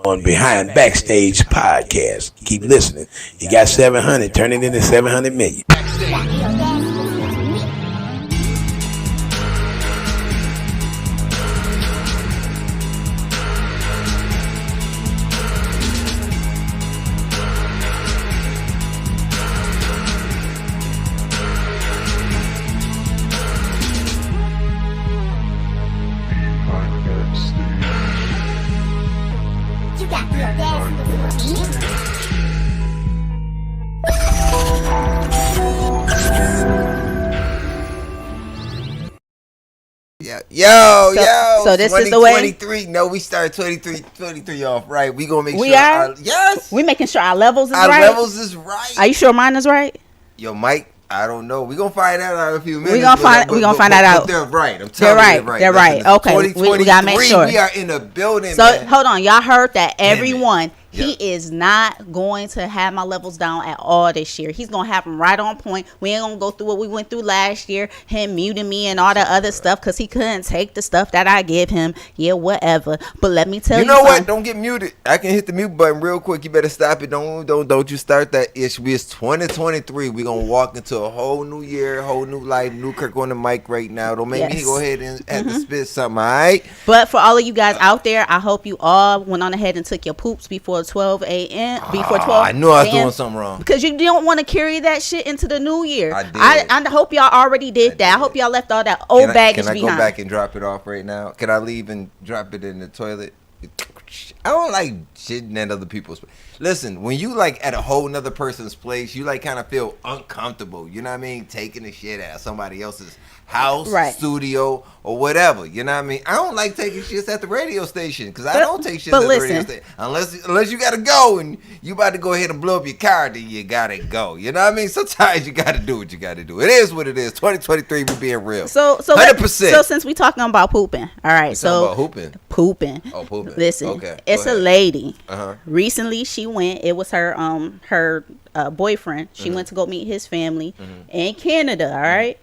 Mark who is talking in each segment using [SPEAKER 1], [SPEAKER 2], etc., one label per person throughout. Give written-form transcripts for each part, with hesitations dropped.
[SPEAKER 1] on Behind Backstage Podcast. Keep listening. You got 700. Turn it into 700 million.
[SPEAKER 2] So this is the way. 23. No, we started 23 off right. We gonna make
[SPEAKER 3] we
[SPEAKER 2] sure.
[SPEAKER 3] Are?
[SPEAKER 2] Yes.
[SPEAKER 3] We making sure our levels is
[SPEAKER 2] right.
[SPEAKER 3] Our
[SPEAKER 2] levels is right.
[SPEAKER 3] Are you sure mine is right?
[SPEAKER 2] Yo, Mike, I don't know. We gonna find out in a few minutes.
[SPEAKER 3] We gonna find that out.
[SPEAKER 2] They're right. I'm telling you,
[SPEAKER 3] they're right. Okay, we gotta make sure.
[SPEAKER 2] We are in the building.
[SPEAKER 3] So man. Hold on, y'all heard that everyone. He is not going to have my levels down at all this year. He's going to have them right on point. We ain't going to go through what we went through last year, him muting me and all the other stuff because he couldn't take the stuff that I give him. Yeah, whatever. But let me tell you
[SPEAKER 2] know what? Don't get muted. I can hit the mute button real quick. You better stop it. Don't you start that issue. It's 2023. We're going to walk into a whole new year, whole new life, new Kirk on the mic right now. Don't make me go ahead and have to spit something, all right?
[SPEAKER 3] But for all of you guys out there, I hope you all went on ahead and took your poops before 12 a.m. Before 12.
[SPEAKER 2] I knew I was doing something wrong.
[SPEAKER 3] Because you don't want to carry that shit into the new year.
[SPEAKER 2] I did.
[SPEAKER 3] I hope y'all already did that. I hope y'all left all that old baggage behind.
[SPEAKER 2] Can I go back and drop it off right now? Can I leave and drop it in the toilet? I don't like shitting at other people's place. Listen, when you like at a whole nother person's place, you like kind of feel uncomfortable. You know what I mean? Taking the shit at somebody else's house, studio, or whatever. You know what I mean? I don't like taking shits at the radio station because I don't take shit at the radio station unless you gotta go and you about to go ahead and blow up your car. Then you gotta go. You know what I mean? Sometimes you gotta do what you gotta do. It is what it is. 2023, we being real.
[SPEAKER 3] So 100%. So since we talking about pooping, all right. So
[SPEAKER 2] about hooping.
[SPEAKER 3] Pooping.
[SPEAKER 2] Oh, pooping.
[SPEAKER 3] Listen,
[SPEAKER 2] okay,
[SPEAKER 3] it's a lady.
[SPEAKER 2] Uh-huh.
[SPEAKER 3] Recently, she went. It was her boyfriend. She went to go meet his family in Canada. All right.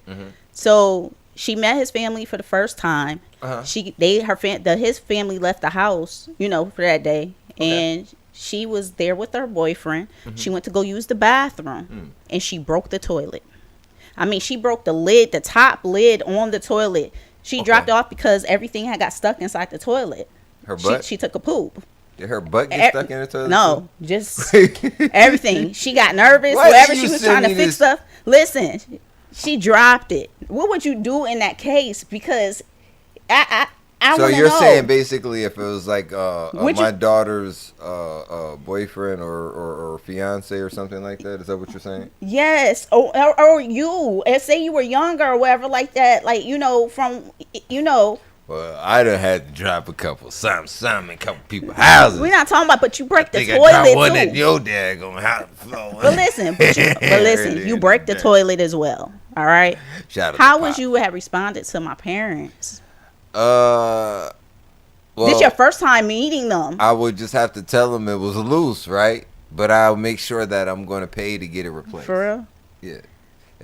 [SPEAKER 3] So she met his family for the first time. His family left the house, for that day, and she was there with her boyfriend. She went to go use the bathroom, and she broke the toilet. I mean, she broke the lid, the top lid on the toilet. She dropped off because everything had got stuck inside the toilet.
[SPEAKER 2] Her butt?
[SPEAKER 3] She took a poop.
[SPEAKER 2] Did her butt get stuck in the toilet?
[SPEAKER 3] No, just everything. She got nervous. Whatever she was trying to fix stuff. Listen, she dropped it. What would you do in that case? Because I
[SPEAKER 2] so
[SPEAKER 3] want to
[SPEAKER 2] you're
[SPEAKER 3] know.
[SPEAKER 2] saying basically if it was like my daughter's boyfriend or fiance or something like that, is that what you're saying?
[SPEAKER 3] Yes, or you, and say you were younger or whatever like that, like
[SPEAKER 2] Well, I done had to drop a couple something in a couple people's houses.
[SPEAKER 3] We're not talking about, but you break the toilet
[SPEAKER 2] I one
[SPEAKER 3] too.
[SPEAKER 2] at your dad gonna have to flow.
[SPEAKER 3] But listen, you break the toilet as well. All right. How would you have responded to my parents?
[SPEAKER 2] Well,
[SPEAKER 3] this your first time meeting them.
[SPEAKER 2] I would just have to tell them it was loose, right? But I'll make sure that I'm going to pay to get it replaced.
[SPEAKER 3] For real?
[SPEAKER 2] Yeah.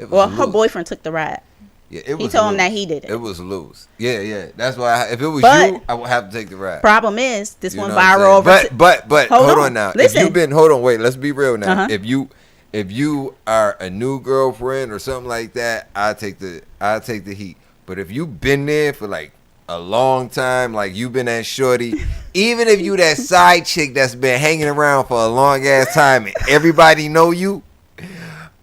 [SPEAKER 3] Her boyfriend took the ride.
[SPEAKER 2] Yeah, it was.
[SPEAKER 3] He told
[SPEAKER 2] loose.
[SPEAKER 3] him that he did it.
[SPEAKER 2] It was loose. Yeah. That's why if it was you, I would have to take the ride.
[SPEAKER 3] Problem is, this went viral over.
[SPEAKER 2] But hold on now.
[SPEAKER 3] Listen.
[SPEAKER 2] If you've been, hold on, wait. Let's be real now. If you are a new girlfriend or something like that, I take the heat. But if you've been there for like a long time, like you've been that shorty, even if you that side chick that's been hanging around for a long ass time and everybody know you,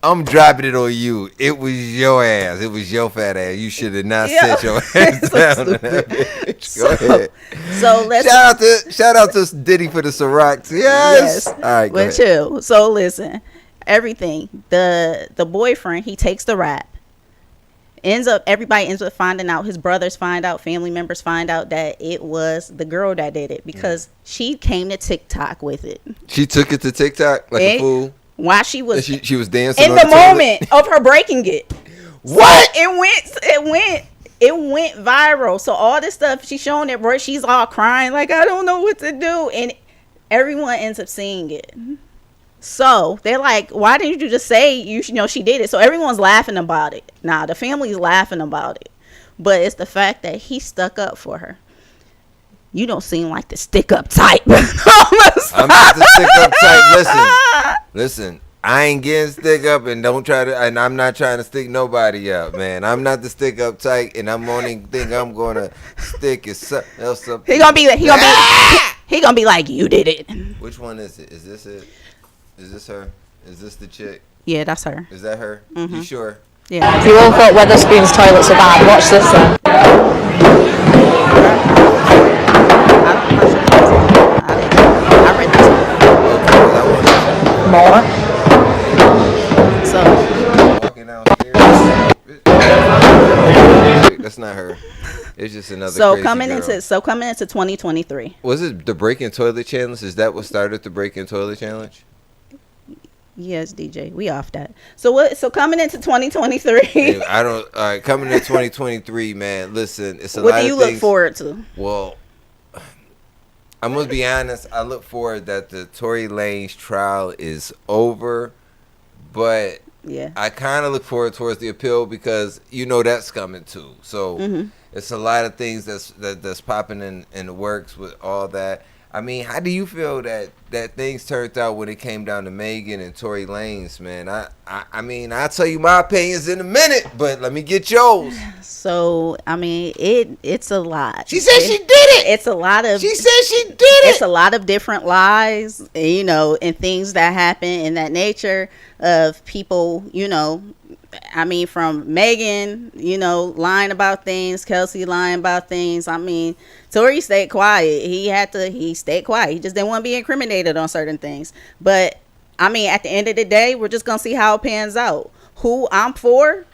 [SPEAKER 2] I'm dropping it on you. It was your ass. It was your fat ass. You should have not set your ass down. Go ahead.
[SPEAKER 3] So let's
[SPEAKER 2] shout out to Diddy for the Ciroc. Yes. All right. Go ahead.
[SPEAKER 3] Chill. So listen, everything. The boyfriend, he takes the rap. Everybody ends up finding out. His brothers find out. Family members find out that it was the girl that did it because she came to TikTok with it.
[SPEAKER 2] She took it to TikTok like a fool.
[SPEAKER 3] While she was
[SPEAKER 2] she was dancing
[SPEAKER 3] in the moment of her breaking it.
[SPEAKER 2] What?
[SPEAKER 3] So it went viral. So all this stuff she's showing it, bro, she's all crying like I don't know what to do, and everyone ends up seeing it. So they're like, why didn't you just say you know she did it? So everyone's laughing about it. Nah, the family's laughing about it, but it's the fact that he stuck up for her. You don't seem like the stick up type. I'm gonna
[SPEAKER 2] listen. I ain't getting stick up, and don't try to. And I'm not trying to stick nobody up, man. I'm not the stick up type, and I'm only thing I'm gonna stick is something else up.
[SPEAKER 3] He gonna be like, you did it.
[SPEAKER 2] Which one is it? Is this it? Is this her? Is this the chick?
[SPEAKER 3] Yeah, that's her.
[SPEAKER 2] Is that her?
[SPEAKER 3] Mm-hmm.
[SPEAKER 2] You sure?
[SPEAKER 3] Yeah.
[SPEAKER 4] You all thought Weatherspoon's toilets are bad. Watch this then.
[SPEAKER 3] I read this one.
[SPEAKER 4] More.
[SPEAKER 3] So
[SPEAKER 2] Walking downstairs. That's not her. It's just another. Crazy
[SPEAKER 3] coming
[SPEAKER 2] girl.
[SPEAKER 3] into 2023.
[SPEAKER 2] Was it the break in toilet challenge? Is that what started the break in toilet challenge?
[SPEAKER 3] Yes, DJ, we off that. So coming into 2023.
[SPEAKER 2] Hey, all right, coming into 2023, man. Listen, it's a lot of things.
[SPEAKER 3] What do you look forward to?
[SPEAKER 2] Well, I'm gonna be honest. I look forward that the Tory Lanez trial is over, but
[SPEAKER 3] yeah,
[SPEAKER 2] I kind of look forward towards the appeal because that's coming too. So it's a lot of things that's popping in the works with all that. I mean, how do you feel that things turned out when it came down to Megan and Tory Lanez, man? I mean, I'll tell you my opinions in a minute, but let me get yours.
[SPEAKER 3] So, I mean, it's a lot.
[SPEAKER 2] She said she did it.
[SPEAKER 3] It's a lot of.
[SPEAKER 2] She said she did it.
[SPEAKER 3] It's a lot of different lies, and things that happen in that nature of people, I mean, from Megan, lying about things, Kelsey lying about things. I mean, Tory stayed quiet. He stayed quiet. He just didn't want to be incriminated on certain things. But, I mean, at the end of the day, we're just going to see how it pans out. Who I'm for,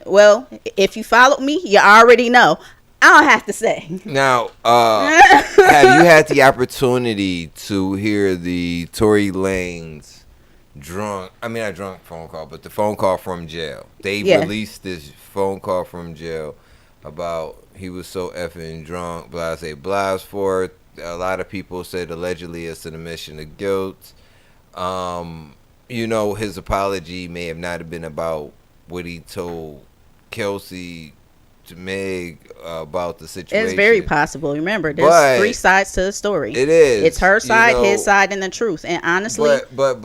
[SPEAKER 3] well, if you followed me, you already know. I don't have to say.
[SPEAKER 2] Now, have you had the opportunity to hear the Tory Lanez not drunk phone call, but the phone call from jail? They released this phone call from jail about he was so effing drunk, blase for it. A lot of people said allegedly it's an admission of guilt. His apology may have not been about what he told Kelsey to Meg about the situation.
[SPEAKER 3] It's very possible. Remember, there's 3 sides to the story.
[SPEAKER 2] It is.
[SPEAKER 3] It's her side, his side, and the truth. And honestly,
[SPEAKER 2] but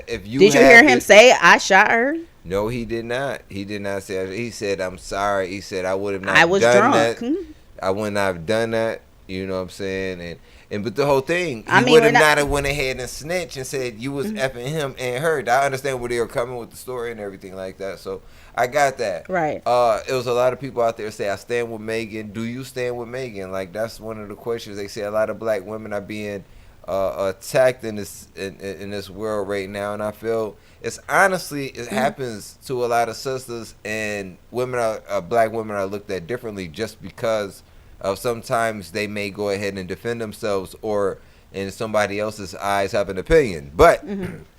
[SPEAKER 2] if you
[SPEAKER 3] did you hear him say I shot her?
[SPEAKER 2] No, he did not. He did not say. He said, "I'm sorry." He said, "I would have not
[SPEAKER 3] I was
[SPEAKER 2] done
[SPEAKER 3] drunk.
[SPEAKER 2] that. I would not have done that." You know what I'm saying? And but the whole thing,
[SPEAKER 3] I
[SPEAKER 2] he
[SPEAKER 3] mean,
[SPEAKER 2] would have not have went ahead and snitched and said you was effing him and her. I understand where they were coming with the story and everything like that. So I got that.
[SPEAKER 3] Right.
[SPEAKER 2] It was a lot of people out there say I stand with Megan. Do you stand with Megan? Like that's one of the questions. They say a lot of black women are being attacked in this world right now, and I feel it happens to a lot of sisters, and black women are looked at differently just because of sometimes they may go ahead and defend themselves or in somebody else's eyes have an opinion. But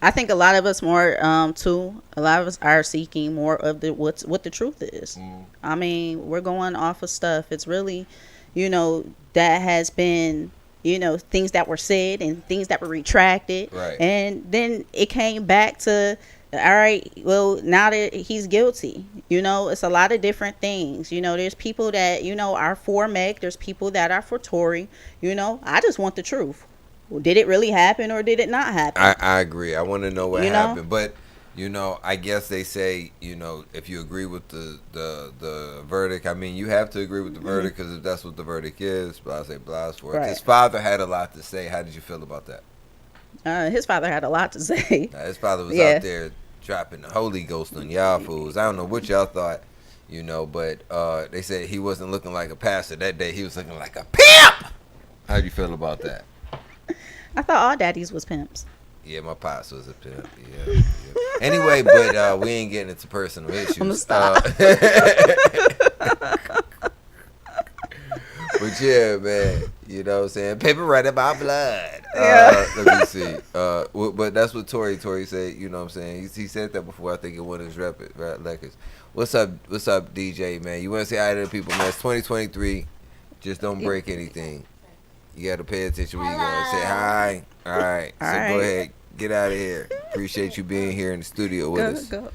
[SPEAKER 3] I think a lot of us a lot of us are seeking more of what the truth is. I mean, we're going off of stuff. It's really, that has been, things that were said and things that were retracted. Right. And then it came back to, all right, well, now that he's guilty, it's a lot of different things. There's people that, are for Meg. There's people that are for Tory. I just want the truth. Did it really happen or did it not happen?
[SPEAKER 2] I agree. I want to know what happened. But, I guess they say, if you agree with the verdict, I mean, you have to agree with the verdict because if that's what the verdict is, blase for it. Right. His father had a lot to say. How did you feel about that?
[SPEAKER 3] His father had a lot to say.
[SPEAKER 2] His father was out there dropping the Holy Ghost on y'all fools. I don't know what y'all thought, but they said he wasn't looking like a pastor that day. He was looking like a pimp. How do you feel about that?
[SPEAKER 3] I thought all daddies was pimps.
[SPEAKER 2] Yeah, my pops was a pimp. Yeah. Anyway, but we ain't getting into personal issues.
[SPEAKER 3] I'm gonna stop.
[SPEAKER 2] But yeah, man, you know what I'm saying? Paper right in my blood. Let me see. But that's what Tory said, you know what I'm saying? He said that before, I think, in one of his records. What's up, DJ, man? You want to say hi to the people, man? It's 2023. Just don't break anything. You got to pay attention where you going. Say hi. All right. Go ahead. Get out of here. Appreciate you being here in the studio with us.
[SPEAKER 3] Go.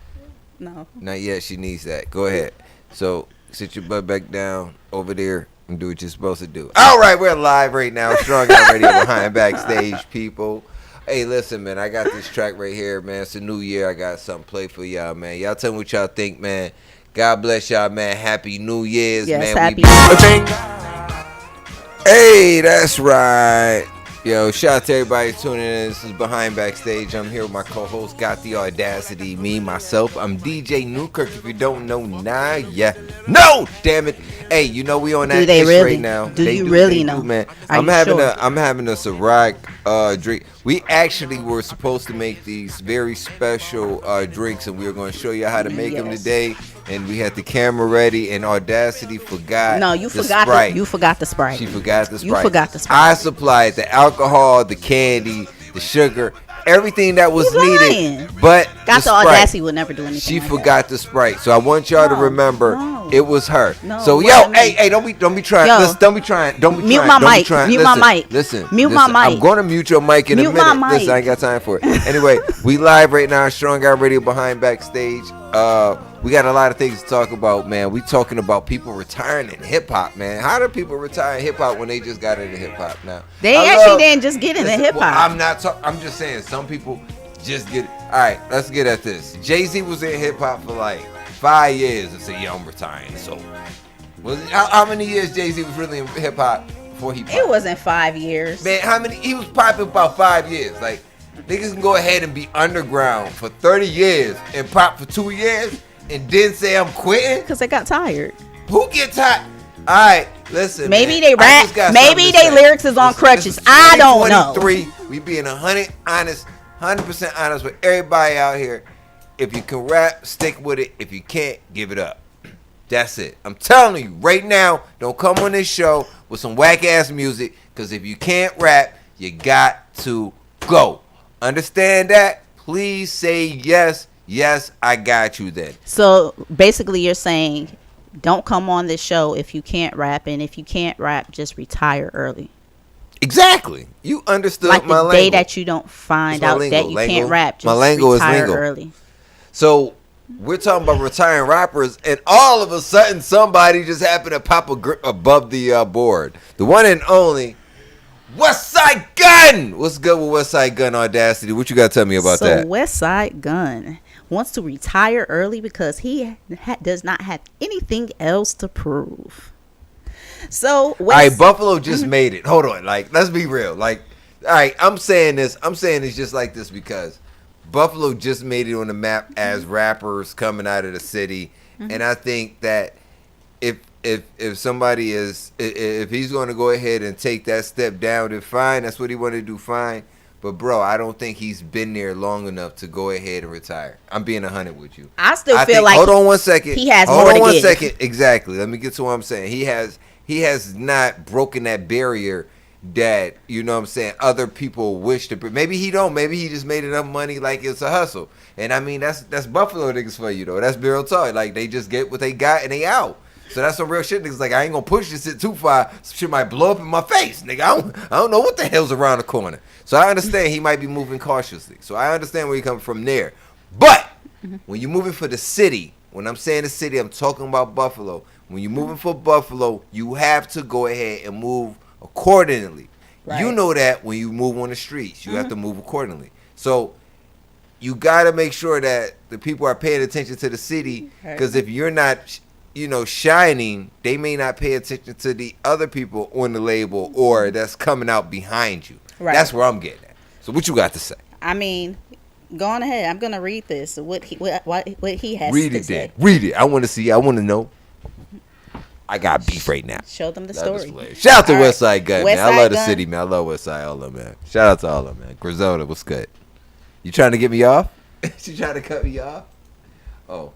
[SPEAKER 3] No.
[SPEAKER 2] Not yet. She needs that. Go ahead. So sit your butt back down over there and do what you're supposed to do. All right. We're live right now. Strong Out Radio behind backstage, people. Hey, listen, man. I got this track right here, man. It's a new year. I got something to play for y'all, man. Y'all tell me what y'all think, man. God bless y'all, man. Happy New Year's,
[SPEAKER 3] Yes,
[SPEAKER 2] man.
[SPEAKER 3] happy
[SPEAKER 2] Hey, that's right. Yo, shout out to everybody tuning in. This is Behind Backstage. I'm here with my co-host, Got the Audacity, me, myself. I'm DJ Newkirk. If you don't know, nah, yeah. No, damn it. Hey, you know we on that
[SPEAKER 3] they
[SPEAKER 2] ish
[SPEAKER 3] really?
[SPEAKER 2] right now.
[SPEAKER 3] Do you really know?
[SPEAKER 2] Man.
[SPEAKER 3] Are
[SPEAKER 2] I'm
[SPEAKER 3] you
[SPEAKER 2] having
[SPEAKER 3] sure?
[SPEAKER 2] I'm having a Ciroc drink. We actually were supposed to make these very special drinks, and we were going to show you how to make them today. And we had the camera ready, and Audacity forgot.
[SPEAKER 3] No, you
[SPEAKER 2] the
[SPEAKER 3] forgot
[SPEAKER 2] Sprite.
[SPEAKER 3] you forgot the Sprite.
[SPEAKER 2] She forgot the Sprite.
[SPEAKER 3] You forgot the Sprite.
[SPEAKER 2] I supplied the alcohol, the candy, the sugar, everything that was
[SPEAKER 3] He's
[SPEAKER 2] needed.
[SPEAKER 3] lying.
[SPEAKER 2] But
[SPEAKER 3] Got the
[SPEAKER 2] Sprite,
[SPEAKER 3] Audacity would never do anything.
[SPEAKER 2] she
[SPEAKER 3] like
[SPEAKER 2] forgot the Sprite. So I want y'all to
[SPEAKER 3] No,
[SPEAKER 2] remember
[SPEAKER 3] no.
[SPEAKER 2] it was her.
[SPEAKER 3] No,
[SPEAKER 2] So
[SPEAKER 3] what
[SPEAKER 2] yo,
[SPEAKER 3] I mean-
[SPEAKER 2] hey, don't be trying.
[SPEAKER 3] Yo.
[SPEAKER 2] Listen, don't be trying. Don't be
[SPEAKER 3] Mute
[SPEAKER 2] trying.
[SPEAKER 3] my
[SPEAKER 2] don't
[SPEAKER 3] mic.
[SPEAKER 2] Be trying.
[SPEAKER 3] Mute
[SPEAKER 2] listen,
[SPEAKER 3] my mic.
[SPEAKER 2] Listen.
[SPEAKER 3] Mute
[SPEAKER 2] listen,
[SPEAKER 3] my mic.
[SPEAKER 2] I'm going to mute your mic in
[SPEAKER 3] Mute
[SPEAKER 2] a minute.
[SPEAKER 3] my
[SPEAKER 2] Listen,
[SPEAKER 3] mic.
[SPEAKER 2] I ain't got time for it. Anyway, we live right now, Strong Guy Radio Behind Backstage. We got a lot of things to talk about, man. We talking about people retiring in hip hop, man. How do people retire in hip hop when they just got into hip hop now?
[SPEAKER 3] They didn't just get into hip hop.
[SPEAKER 2] I'm not talking. I'm just saying some people just get. All right, let's get at this. Jay-Z was in hip hop for like 5 years and said, "Yeah, I'm retiring." So, how many years Jay-Z was really in hip hop before he popped?
[SPEAKER 3] It wasn't 5 years.
[SPEAKER 2] Man, how many? He was popping about 5 years. Like niggas can go ahead and be underground for 30 years and pop for 2 years and then say I'm quitting.
[SPEAKER 3] Because they got tired.
[SPEAKER 2] Who get tired? All right, listen.
[SPEAKER 3] Maybe
[SPEAKER 2] man,
[SPEAKER 3] they
[SPEAKER 2] I
[SPEAKER 3] rap.
[SPEAKER 2] just got
[SPEAKER 3] Maybe
[SPEAKER 2] something to
[SPEAKER 3] they
[SPEAKER 2] say.
[SPEAKER 3] lyrics is on
[SPEAKER 2] Listen,
[SPEAKER 3] crutches.
[SPEAKER 2] this is
[SPEAKER 3] I don't know.
[SPEAKER 2] 2023. We being 100% honest with everybody out here. If you can rap, stick with it. If you can't, give it up. That's it. I'm telling you right now, don't come on this show with some whack ass music, because if you can't rap, you got to go. Understand that? Please say yes. Yes, I got you then.
[SPEAKER 3] So basically, you're saying, don't come on this show if you can't rap, and if you can't rap, just retire early.
[SPEAKER 2] Exactly. You understood
[SPEAKER 3] Like
[SPEAKER 2] my
[SPEAKER 3] the
[SPEAKER 2] lingo.
[SPEAKER 3] day that you don't find
[SPEAKER 2] It's my
[SPEAKER 3] out
[SPEAKER 2] lingo.
[SPEAKER 3] that you
[SPEAKER 2] Lingo.
[SPEAKER 3] can't rap, just
[SPEAKER 2] My lingo is
[SPEAKER 3] retire
[SPEAKER 2] lingo.
[SPEAKER 3] early.
[SPEAKER 2] So we're talking about retiring rappers, and all of a sudden somebody just happened to pop above the board. The one and only Westside Gunn. What's good with Westside Gunn Audacity? What you got to tell me about that?
[SPEAKER 3] So Westside Gunn wants to retire early because he does not have anything else to prove. So
[SPEAKER 2] All right, Buffalo just made it. Hold on, like let's be real. Like, all right, I'm saying this just like this because Buffalo just made it on the map as rappers coming out of the city, and I think that if somebody is if he's going to go ahead and take that step down, then fine. That's what he wanted to do, fine. But bro, I don't think he's been there long enough to go ahead and retire. I'm being 100 with you.
[SPEAKER 3] I still feel like
[SPEAKER 2] hold on one second.
[SPEAKER 3] he has
[SPEAKER 2] hold
[SPEAKER 3] more
[SPEAKER 2] on
[SPEAKER 3] to
[SPEAKER 2] one
[SPEAKER 3] give.
[SPEAKER 2] second. Exactly. Let me get to what I'm saying. He has not broken that barrier that, you know what I'm saying, other people wish to. Maybe he don't. Maybe he just made enough money like it's a hustle. And I mean, that's Buffalo niggas for you, though. That's real talk. Like, they just get what they got and they out. So that's some real shit. Niggas like, I ain't gonna push this shit too far. Some shit might blow up in my face, nigga. I don't know what the hell's around the corner. So I understand he might be moving cautiously. So I understand where you come from there. But when you're moving for the city, when I'm saying the city, I'm talking about Buffalo. When you're moving for Buffalo, you have to go ahead and move accordingly.
[SPEAKER 3] Right.
[SPEAKER 2] You know that when you move on the streets, you have to move accordingly. So you got to make sure that the people are paying attention to the city, because if you're not, shining, they may not pay attention to the other people on the label or that's coming out behind you.
[SPEAKER 3] Right.
[SPEAKER 2] That's where I'm getting at. So what you got to say?
[SPEAKER 3] I mean, go on ahead. I'm gonna read this. What he has
[SPEAKER 2] Read
[SPEAKER 3] to
[SPEAKER 2] it
[SPEAKER 3] say.
[SPEAKER 2] then. Read it. I want to see. I want to know. I got beef right now.
[SPEAKER 3] Show them the story.
[SPEAKER 2] Shout out to
[SPEAKER 3] All right.
[SPEAKER 2] Westside Gunn, man. I
[SPEAKER 3] Westside
[SPEAKER 2] love the
[SPEAKER 3] Gunn.
[SPEAKER 2] city, man. I love Westside, all of them, man. Shout out to all of them, man. Griselda, what's good? You trying to get me off? She trying to cut me off? Oh,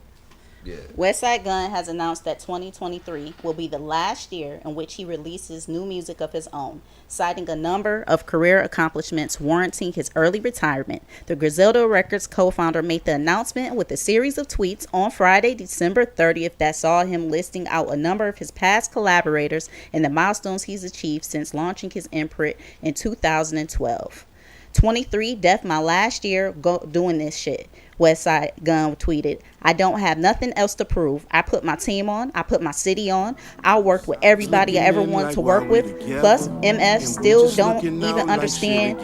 [SPEAKER 2] yeah.
[SPEAKER 3] Westside Gunn has announced that 2023 will be the last year in which he releases new music of his own, citing a number of career accomplishments warranting his early retirement. The Griselda Records co-founder made the announcement with a series of tweets on Friday, December 30th, that saw him listing out a number of his past collaborators and the milestones he's achieved since launching his imprint in 2012. 23, death my last year doing this shit. Westside Gunn tweeted, "I don't have nothing else to prove. I put my team on. I put my city on. I worked with everybody I ever wanted to work with. Plus, MF still don't even understand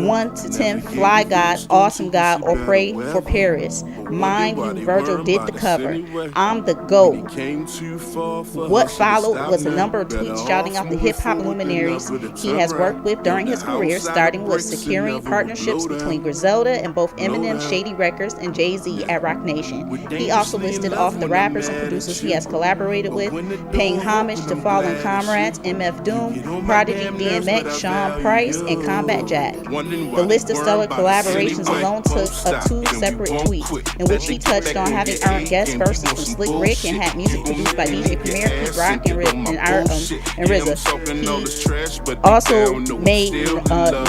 [SPEAKER 3] 1 to 10 fly God, awesome God, or pray for Paris. Mind you, Virgil did the cover. I'm the GOAT." What followed was a number of tweets shouting out the hip-hop luminaries he has worked with during his career, starting with securing partnerships between Griselda and both Eminem, Shady Records, and Jay-Z at Roc Nation. He also listed off the rappers and producers he has collaborated with, paying homage to fallen comrades MF Doom, Prodigy, DMX, Sean Price, and Combat Jack. The list of stellar collaborations alone took up 2 separate tweets, in which he touched on having earned guest verses from Slick Rick and had music produced by DJ Premier, Pete Rock, and RZA. He also made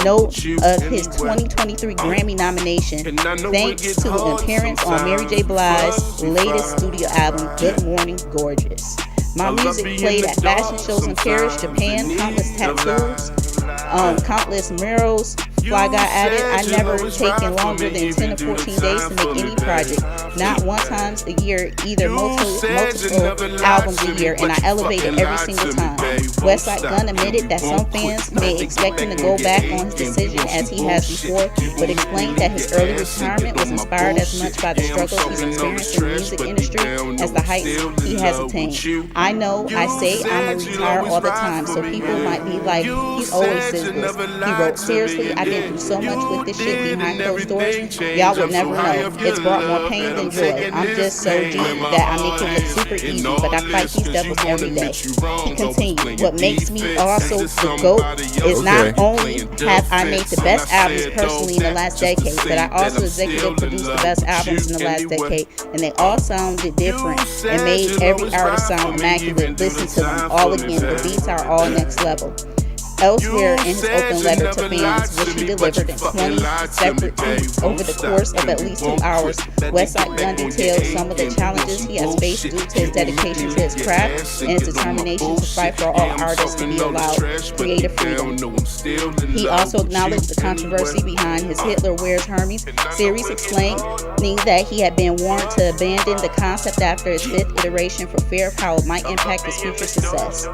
[SPEAKER 3] note of his 2023 Grammy nomination, thanks to an appearance on Mary J. Blige's latest studio album, Good Morning Gorgeous. My music played at fashion shows in Paris, Japan, countless tattoos, countless murals. Fly Guy added, "I never taken longer than 10 or 14 days to make any project. Not one times a year, either multiple albums a year, and I elevated every single time." Westside Gunn admitted that some fans may expect him to go back on his decision as he has before, but explained that his early retirement was inspired as much by the struggles he's experienced in the music industry as the heights he has attained. "I know I say I'm a retire all the time, so people might be like, he always says this." He wrote, "Seriously, I've been through so much with this shit behind closed doors, y'all would never know. It's brought more pain than joy. I'm just so deep that I make it look super easy, but I fight these devils every day." He continued, "What makes me also the GOAT is not only have I made the best albums personally in the last decade, but I also executive produced the best albums in the last decade, and they all sounded different and made every artist sound immaculate. Listen to them all again. The beats are all next level." Elsewhere in his open letter to fans, which he delivered in 20 separate tweets over the course of at least 2 hours, Westside Gunn detailed some of the challenges he has faced due to his dedication to his craft and his determination to fight for all artists to be allowed creative freedom. He also acknowledged the controversy behind his Hitler Wears Hermes series, explaining that he had been warned to abandon the concept after his 5th iteration for fear of how it might impact his future success.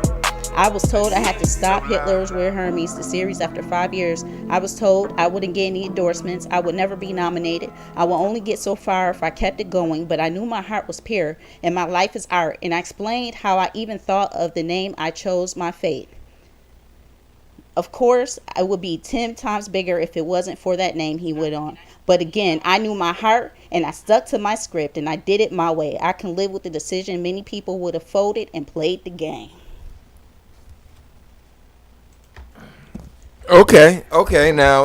[SPEAKER 3] "I was told I had to stop Hitler's Wear Hermes, the series, after 5 years. I was told I wouldn't get any endorsements. I would never be nominated. I would only get so far if I kept it going, but I knew my heart was pure and my life is art. And I explained how I even thought of the name I chose, my fate. Of course, I would be 10 times bigger if it wasn't for that name," he went on. "But again, I knew my heart and I stuck to my script and I did it my way. I can live with the decision many people would have folded and played the game."
[SPEAKER 2] Okay. Now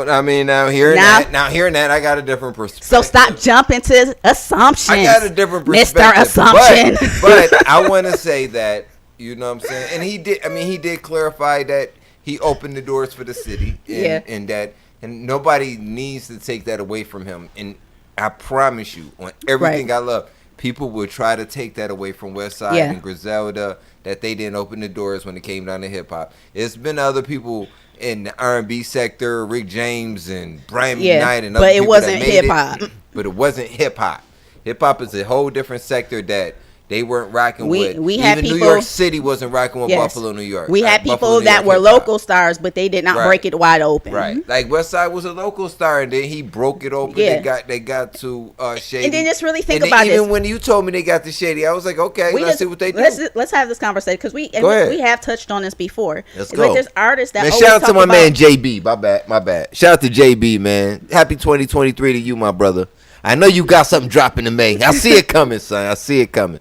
[SPEAKER 2] hearing that, I got a different perspective.
[SPEAKER 3] So stop jumping to assumptions.
[SPEAKER 2] I got a different perspective,
[SPEAKER 3] Mr. Assumption.
[SPEAKER 2] But I want to say that, you know what I'm saying, and he did clarify that he opened the doors for the city, and nobody needs to take that away from him. And I promise you, on everything I love, people will try to take that away from Westside and Griselda, that they didn't open the doors when it came down to hip hop. It's been other people in the R&B sector, Rick James and Brian McKnight and other people that made it. But it wasn't hip hop. Hip hop is a whole different sector that they weren't rocking with.
[SPEAKER 3] We had
[SPEAKER 2] Even
[SPEAKER 3] people,
[SPEAKER 2] New York City wasn't rocking with Buffalo, New York.
[SPEAKER 3] We had people that were local stars, but they did not break it wide open.
[SPEAKER 2] Right. Like Westside was a local star, and then he broke it open. Yeah. They got to Shady.
[SPEAKER 3] And then just really think about this.
[SPEAKER 2] Even when you told me they got to Shady, I was like, okay, let's see what they do.
[SPEAKER 3] Let's have this conversation, because we have touched on this before.
[SPEAKER 2] Let's go.
[SPEAKER 3] Like, there's artists that
[SPEAKER 2] man, shout out to my man JB. My bad. Shout out to JB, man. Happy 2023 to you, my brother. I know you got something dropping in May. I see it coming, son. I see it coming.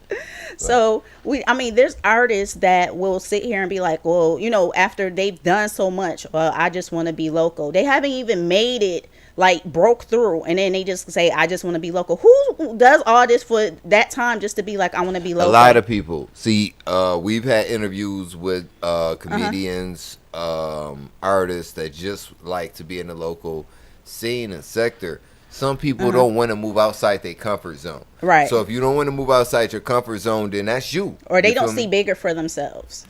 [SPEAKER 3] So there's artists that will sit here and be like, well, after they've done so much, well, I just want to be local. They haven't even made it, like, broke through, and then they just say, I just want to be local. Who does all this for that time just to be like, I want to be local?
[SPEAKER 2] A lot of people. See, we've had interviews with comedians, artists that just like to be in the local scene and sector. Some people don't want to move outside their comfort zone.
[SPEAKER 3] Right.
[SPEAKER 2] So if you don't want to move outside your comfort zone, then that's you.
[SPEAKER 3] Or they don't see bigger for themselves.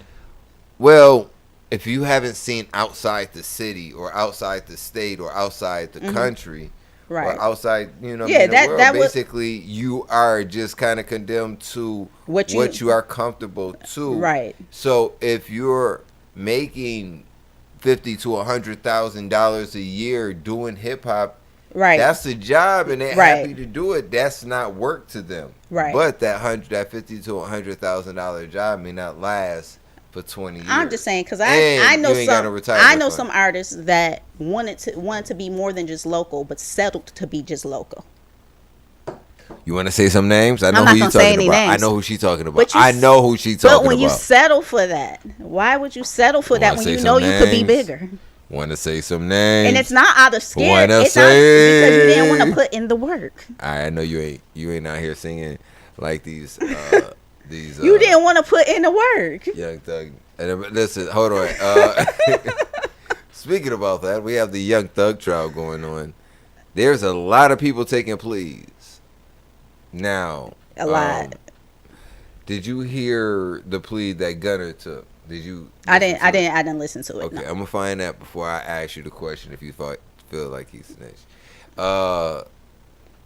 [SPEAKER 2] Well, if you haven't seen outside the city or outside the state or outside the country,
[SPEAKER 3] Right.
[SPEAKER 2] or outside, in the world, basically you are just kind of condemned to what you are comfortable to.
[SPEAKER 3] Right.
[SPEAKER 2] So if you're making $50,000 to $100,000 a year doing hip hop,
[SPEAKER 3] right,
[SPEAKER 2] that's the job, and they're happy to do it. That's not work to them.
[SPEAKER 3] Right.
[SPEAKER 2] But that $50,000 to $100,000 job may not last for 20 years.
[SPEAKER 3] I'm just saying because I know some artists that wanted to be more than just local, but settled to be just local.
[SPEAKER 2] You want to say some names? I know who you're talking about. I know who she's talking about. I know who she's talking about.
[SPEAKER 3] But when you settle for that, why would you settle for that when you know you could be bigger?
[SPEAKER 2] Want to say some names?
[SPEAKER 3] And it's not out of scared. It's not because you didn't want to put in the work.
[SPEAKER 2] I know you ain't out here singing like these.
[SPEAKER 3] You didn't want to put in the work.
[SPEAKER 2] Young Thug. And listen, hold on. Speaking about that, we have the Young Thug trial going on. There's a lot of people taking pleas now.
[SPEAKER 3] A lot.
[SPEAKER 2] Did you hear the plea that Gunna took? Did you?
[SPEAKER 3] I didn't listen to it.
[SPEAKER 2] Okay,
[SPEAKER 3] no.
[SPEAKER 2] I'm gonna find that before I ask you the question. If you feel like he snitched,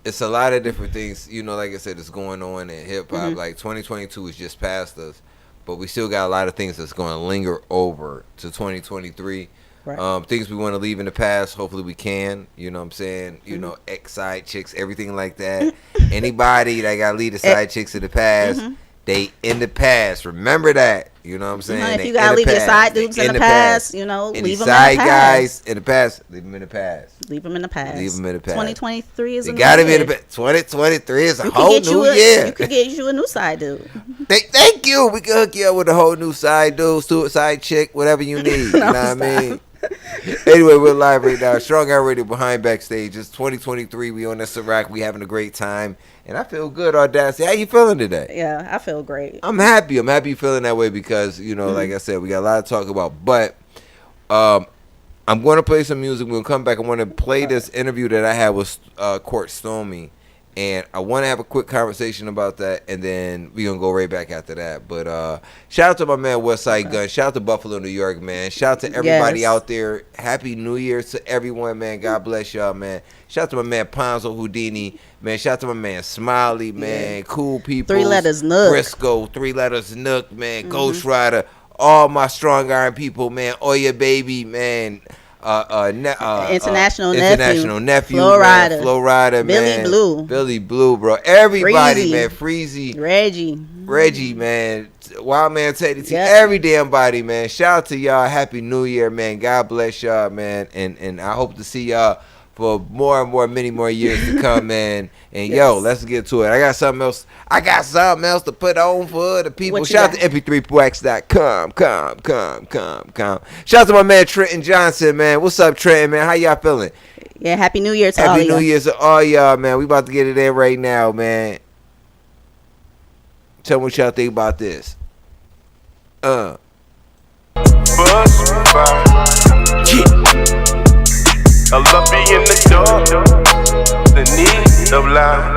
[SPEAKER 2] it's a lot of different things. Like I said, it's going on in hip hop. Like 2022 is just past us, but we still got a lot of things that's going to linger over to 2023. Right. Things we want to leave in the past. Hopefully we can. You know what I'm saying? Ex-side chicks, everything like that. Anybody that got to leave the side chicks in the past. They in the past. Remember that. You know what I'm saying?
[SPEAKER 3] If you gotta leave your side dudes in the past, leave them in the past.
[SPEAKER 2] Side guys in the past, leave them in the past.
[SPEAKER 3] Leave them in the past. 2023 is a new
[SPEAKER 2] gotta be in the past. 2023 is a whole new year.
[SPEAKER 3] You could get you a new side dude.
[SPEAKER 2] Thank you. We can hook you up with a whole new side dude, side chick, whatever you need. You know what I mean? Anyway, we're live right now. Strong Out Radio behind backstage. It's 2023. We on the Ciroc. We having a great time. And I feel good, Audacity. How you feeling today?
[SPEAKER 3] Yeah, I feel great.
[SPEAKER 2] I'm happy. I'm happy feeling that way because, like I said, we got a lot to talk about. But I'm going to play some music. We'll come back. I want to play this interview that I had with Court Stormy. And I want to have a quick conversation about that, and then we're going to go right back after that. But shout out to my man, Westside Gunn. Shout out to Buffalo, New York, man. Shout out to everybody out there. Happy New Year to everyone, man. God bless y'all, man. Shout out to my man, Ponzo Houdini. Man, shout out to my man, Smiley, man. Cool people.
[SPEAKER 3] 3 letters Nook.
[SPEAKER 2] Briscoe, 3 letters Nook, man. Ghost Rider. All my Strong Iron people, man. Oya Baby, man.
[SPEAKER 3] International nephew,
[SPEAKER 2] Flo Rida, man, Billy Blue, bro, everybody, man, Freezy, Reggie, man, Wild Man Teddy T, every damn body, man. Shout out to y'all. Happy New Year, man. God bless y'all, man, and I hope to see y'all for many more years to come, man. And yo, let's get to it. I got something else to put on for the people. Shout out to mp3wax.com. Come. Shout out to my man Trenton Johnson, man. What's up, Trenton, man? How y'all feeling?
[SPEAKER 3] Yeah, happy New Year to all y'all.
[SPEAKER 2] Happy New Year to all y'all, man. We about to get it in right now, man. Tell me what y'all think about this.
[SPEAKER 5] I love being the dog, the need of life.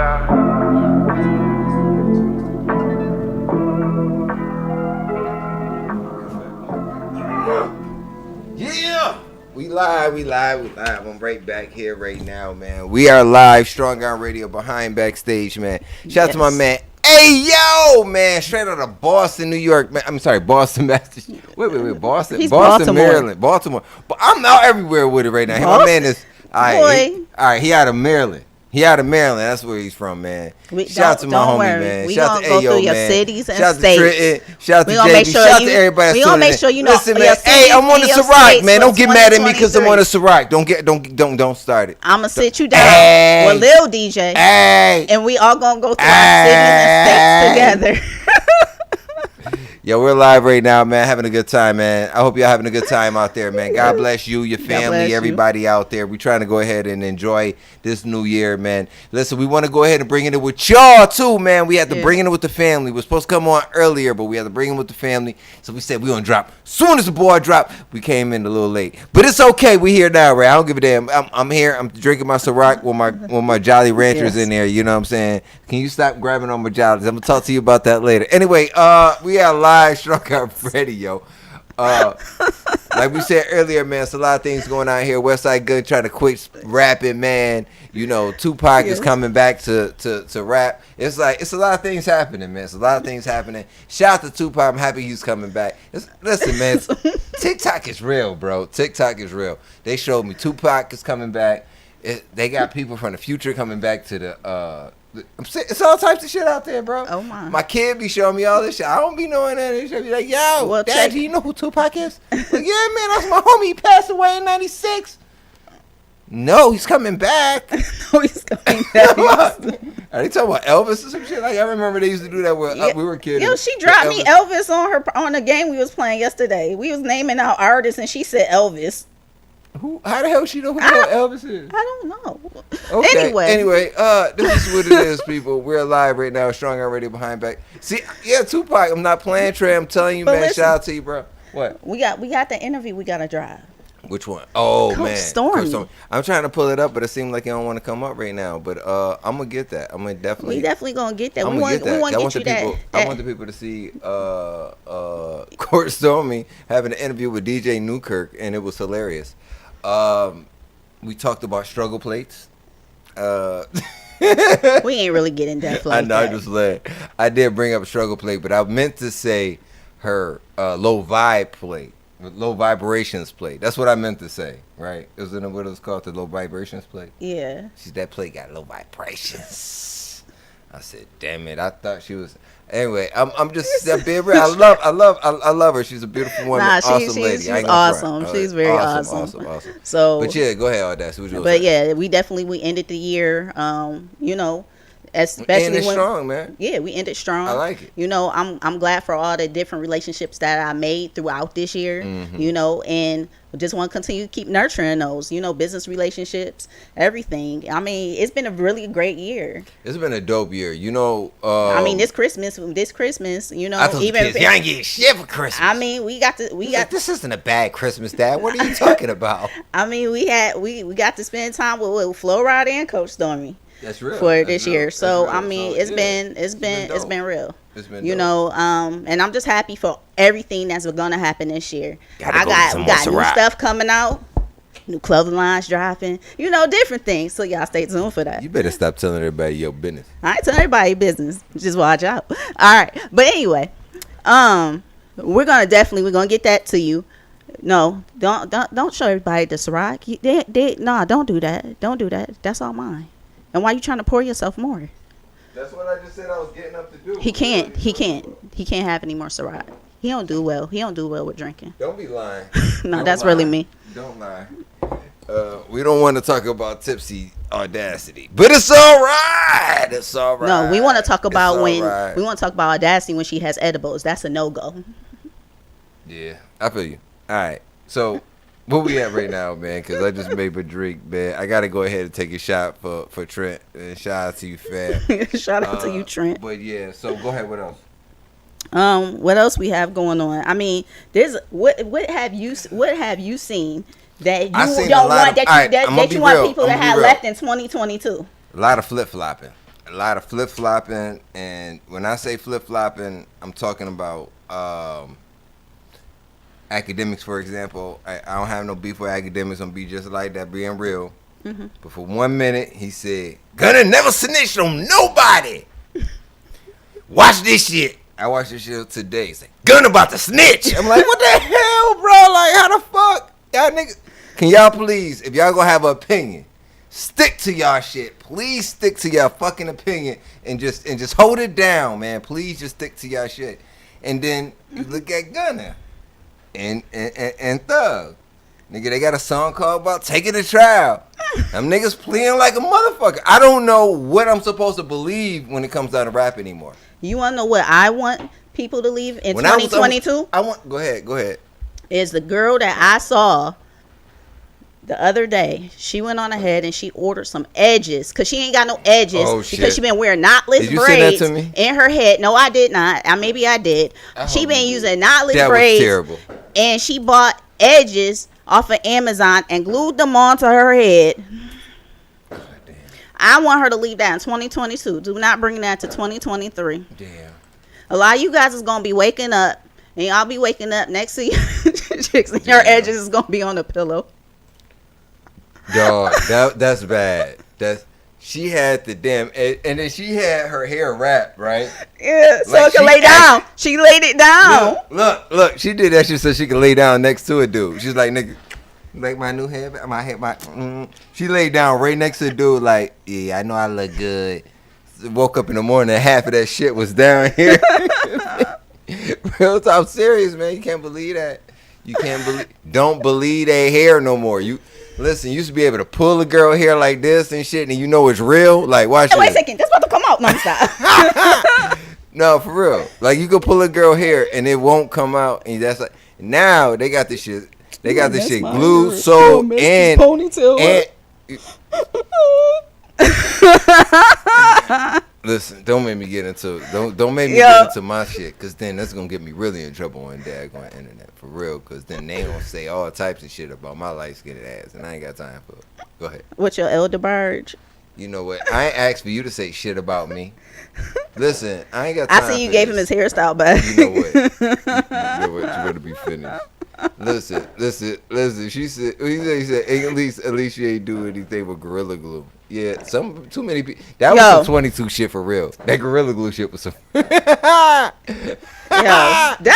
[SPEAKER 2] Yeah, we live. I'm right back here right now, man. We are live, Strong Out Radio behind backstage, man. Shout out to my man. Hey, yo, man, straight out of Boston, New York, man. I'm sorry, Boston, Massachusetts. Wait, Boston.
[SPEAKER 3] He's
[SPEAKER 2] Boston, Maryland. Baltimore. But I'm out everywhere with it right now. My man is, all right, he out of Maryland. That's where he's from, man. Shout out to my homie, man.
[SPEAKER 3] Shout out to Ayo, man. Your cities and
[SPEAKER 2] shout
[SPEAKER 3] states.
[SPEAKER 2] Shout out to JB. Shout out to everybody.
[SPEAKER 3] We gonna make sure you know.
[SPEAKER 2] Listen, man. Hey, I'm on the Ciroc, man. Don't get mad at me because I'm on the Ciroc. Don't start it.
[SPEAKER 3] I'm gonna sit you down with Lil DJ.
[SPEAKER 2] Hey,
[SPEAKER 3] and we all gonna go through our cities and states together.
[SPEAKER 2] Yo, we're live right now, man. Having a good time, man. I hope y'all having a good time out there, man. God bless you, your family, everybody out there. We're trying to go ahead and enjoy this new year, man. Listen, we want to go ahead and bring it in with y'all, too, man. We had to bring it in with the family. We're supposed to come on earlier, but we had to bring it with the family. So we said we're going to drop. Soon as the boy dropped, we came in a little late. But it's okay. We here now, right? I don't give a damn. I'm here. I'm drinking my Ciroc with my Jolly Ranchers in there. You know what I'm saying? Can you stop grabbing on my Jollies? I'm going to talk to you about that later. Anyway, we are live, Strong Out Radio. Like we said earlier, man, it's a lot of things going on here. Westside Gunn trying to quit rapping, man. You know, Tupac is coming back to rap. It's like, it's a lot of things happening, man. It's a lot of things happening. Shout out to Tupac. I'm happy he's coming back. Listen, man, TikTok is real, bro. TikTok is real. They showed me Tupac is coming back. They got people from the future coming back to the it's all types of shit out there, bro.
[SPEAKER 3] Oh my!
[SPEAKER 2] My kid be showing me all this shit. I don't be knowing that. They should be like, yo,
[SPEAKER 3] well,
[SPEAKER 2] Dad, do you know who Tupac is? Like, yeah, man, that's my homie. He passed away in '96. No, he's coming back.
[SPEAKER 3] No, he's coming back.
[SPEAKER 2] Are they talking about Elvis or some shit? Like, I remember they used to do that when we were kids.
[SPEAKER 3] Yo, she dropped me Elvis on the game we was playing yesterday. We was naming out artists and she said Elvis.
[SPEAKER 2] How the hell she know who Elvis is?
[SPEAKER 3] I don't know.
[SPEAKER 2] Okay. Anyway, this is what it is, people. We're live right now. Strong already behind back. See, yeah, Tupac. I'm not playing, Trey. I'm telling you, man. Listen, shout out to you, bro. What?
[SPEAKER 3] We got the interview. We gotta drive.
[SPEAKER 2] Which one? Oh,
[SPEAKER 3] Coach
[SPEAKER 2] man.
[SPEAKER 3] Stormy.
[SPEAKER 2] I'm trying to pull it up, but it seems like you don't want to come up right now. But I'm gonna get that. I'm gonna definitely.
[SPEAKER 3] We definitely gonna get that.
[SPEAKER 2] We want to get you that. I want the people to see Court Stormy having an interview with DJ Newkirk, and it was hilarious. We talked about struggle plates.
[SPEAKER 3] We ain't really getting depth like that.
[SPEAKER 2] I know, I just let. I did bring up struggle plate, but I meant to say her low vibe plate, low vibrations plate. That's what I meant to say, right? Isn't it what it's called, the low vibrations plate?
[SPEAKER 3] Yeah.
[SPEAKER 2] That plate got low vibrations. I said, damn it! I thought she was. Anyway, I'm just being real. I love her. She's a beautiful woman. Awesome lady.
[SPEAKER 3] She's awesome. She's very awesome.
[SPEAKER 2] Awesome.
[SPEAKER 3] So,
[SPEAKER 2] but yeah, go ahead, Audacity.
[SPEAKER 3] But yeah, we ended the year. You know, especially
[SPEAKER 2] and it's strong, man.
[SPEAKER 3] Yeah, we ended strong.
[SPEAKER 2] I like it.
[SPEAKER 3] You know, I'm glad for all the different relationships that I made throughout this year.
[SPEAKER 2] Mm-hmm.
[SPEAKER 3] You know, and just want to continue to keep nurturing those. You know, business relationships, everything. I mean, it's been a really great year.
[SPEAKER 2] It's been a dope year. You know,
[SPEAKER 3] I mean, this Christmas, you know,
[SPEAKER 2] even if y'all ain't getting shit for Christmas.
[SPEAKER 3] I mean, we got
[SPEAKER 2] this isn't a bad Christmas, Dad. What are you talking about?
[SPEAKER 3] I mean, we got to spend time with Flo Rida and Coach Stormy.
[SPEAKER 2] That's real.
[SPEAKER 3] For this year. So I mean, it's been real.
[SPEAKER 2] It's been
[SPEAKER 3] you know, and I'm just happy for everything that's gonna happen this year. We got new stuff coming out, new clothing lines dropping, you know, different things. So y'all stay tuned for that.
[SPEAKER 2] You better stop telling everybody your business.
[SPEAKER 3] I ain't telling everybody your business. Just watch out. All right, but anyway, we're gonna get that to you. No, don't show everybody the Ciroc. Nah, don't do that. Don't do that. That's all mine. And why you trying to pour yourself more?
[SPEAKER 2] That's what I just said I was getting up to do.
[SPEAKER 3] He can't have any more Ciroc. He don't do well with drinking.
[SPEAKER 2] Don't be lying.
[SPEAKER 3] No,
[SPEAKER 2] don't
[SPEAKER 3] that's
[SPEAKER 2] lie.
[SPEAKER 3] really me.
[SPEAKER 2] Don't lie. We don't want to talk about tipsy audacity, but it's all right. It's all right.
[SPEAKER 3] No, we want to talk about we want to talk about audacity when she has edibles. That's a no-go.
[SPEAKER 2] Yeah, I feel you. All right, so where we at right now, man? Because I just made a drink, man. I got to go ahead and take a shot for Trent. And shout out to you, fam.
[SPEAKER 3] Shout out to you, Trent.
[SPEAKER 2] But yeah, so go ahead. What else?
[SPEAKER 3] What else we have going on? I mean, there's what have you seen that you don't want that you want people to have left in 2022?
[SPEAKER 2] A lot of flip flopping. And when I say flip flopping, I'm talking about Akademiks, for example. I don't have no beef with Akademiks. I'm be just like that, being real. Mm-hmm. But for 1 minute, he said, "Gunna never snitched on nobody." Watch this shit. I watched this shit today. He's like, "Gunna about to snitch." I'm like, what the hell, bro? Like, how the fuck? Y'all niggas, can y'all please, if y'all gonna have an opinion, stick to y'all shit. Please stick to y'all fucking opinion and just hold it down, man. Please just stick to y'all shit. And then you look at Gunna and Thug. Nigga, they got a song called about taking a trial. Them niggas pleading like a motherfucker. I don't know what I'm supposed to believe when it comes down to rap anymore.
[SPEAKER 3] You want to know what I want people to leave in 2022?
[SPEAKER 2] Go ahead.
[SPEAKER 3] Is the girl that I saw the other day. She went on ahead and she ordered some edges because she ain't got no edges because she been wearing knotless braids in her head. No, I did not. Maybe I did. She been using knotless braids. That was terrible. And she bought edges off of Amazon and glued them onto her head. God damn. I want her to leave that in 2022. Do not bring that to 2023.
[SPEAKER 2] Damn.
[SPEAKER 3] A lot of you guys is gonna be waking up And I'll be waking up next to you, chicks, and your edges is gonna be on the pillow.
[SPEAKER 2] Dog, that's bad. She had the damn, and then she had her hair wrapped, right?
[SPEAKER 3] Yeah, so
[SPEAKER 2] Like
[SPEAKER 3] it can lay down. She laid it down.
[SPEAKER 2] Look, she did that shit so she could lay down next to a dude. She's like, nigga, like my new hair, She laid down right next to the dude, like, yeah, I know I look good. Woke up in the morning, and half of that shit was down here. Real talk, I'm serious, man. You can't believe that. Don't believe that hair no more. Listen, you used to be able to pull a girl hair like this and shit, and you know it's real. Like, watch
[SPEAKER 3] Hey, wait a second, this about to come out. No, stop.
[SPEAKER 2] No, for real. Like, you could pull a girl hair and it won't come out, and that's like now they got this shit. They got this shit glued, sewed, and ponytail. Listen, don't make me get into get into my shit, cause then that's gonna get me really in trouble on the internet for real. Cause then they gonna say all types of shit about my light skinned ass, and I ain't got time for it. Go ahead.
[SPEAKER 3] What's your elder barge?
[SPEAKER 2] You know what? I ain't asked for you to say shit about me. Listen, I ain't got time.
[SPEAKER 3] I see you gave him his hairstyle back.
[SPEAKER 2] You know what? You better be finished. Listen. He said, at least you ain't do anything with Gorilla Glue. Yeah, too many people. That was some 22 shit for real. That Gorilla Glue shit was some. That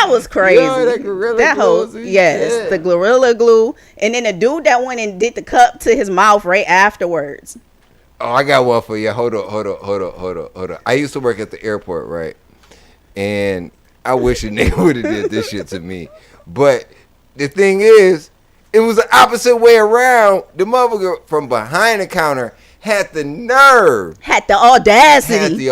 [SPEAKER 3] was crazy.
[SPEAKER 2] Yo, that Gorilla Glue.
[SPEAKER 3] The Gorilla Glue, and then the dude that went and did the cup to his mouth right afterwards.
[SPEAKER 2] Oh, I got one for you. Hold on. I used to work at the airport, right? And I wish a nigga would have did this shit to me. But the thing is, it was the opposite way around. The motherfucker from behind the counter had the nerve.
[SPEAKER 3] Had the audacity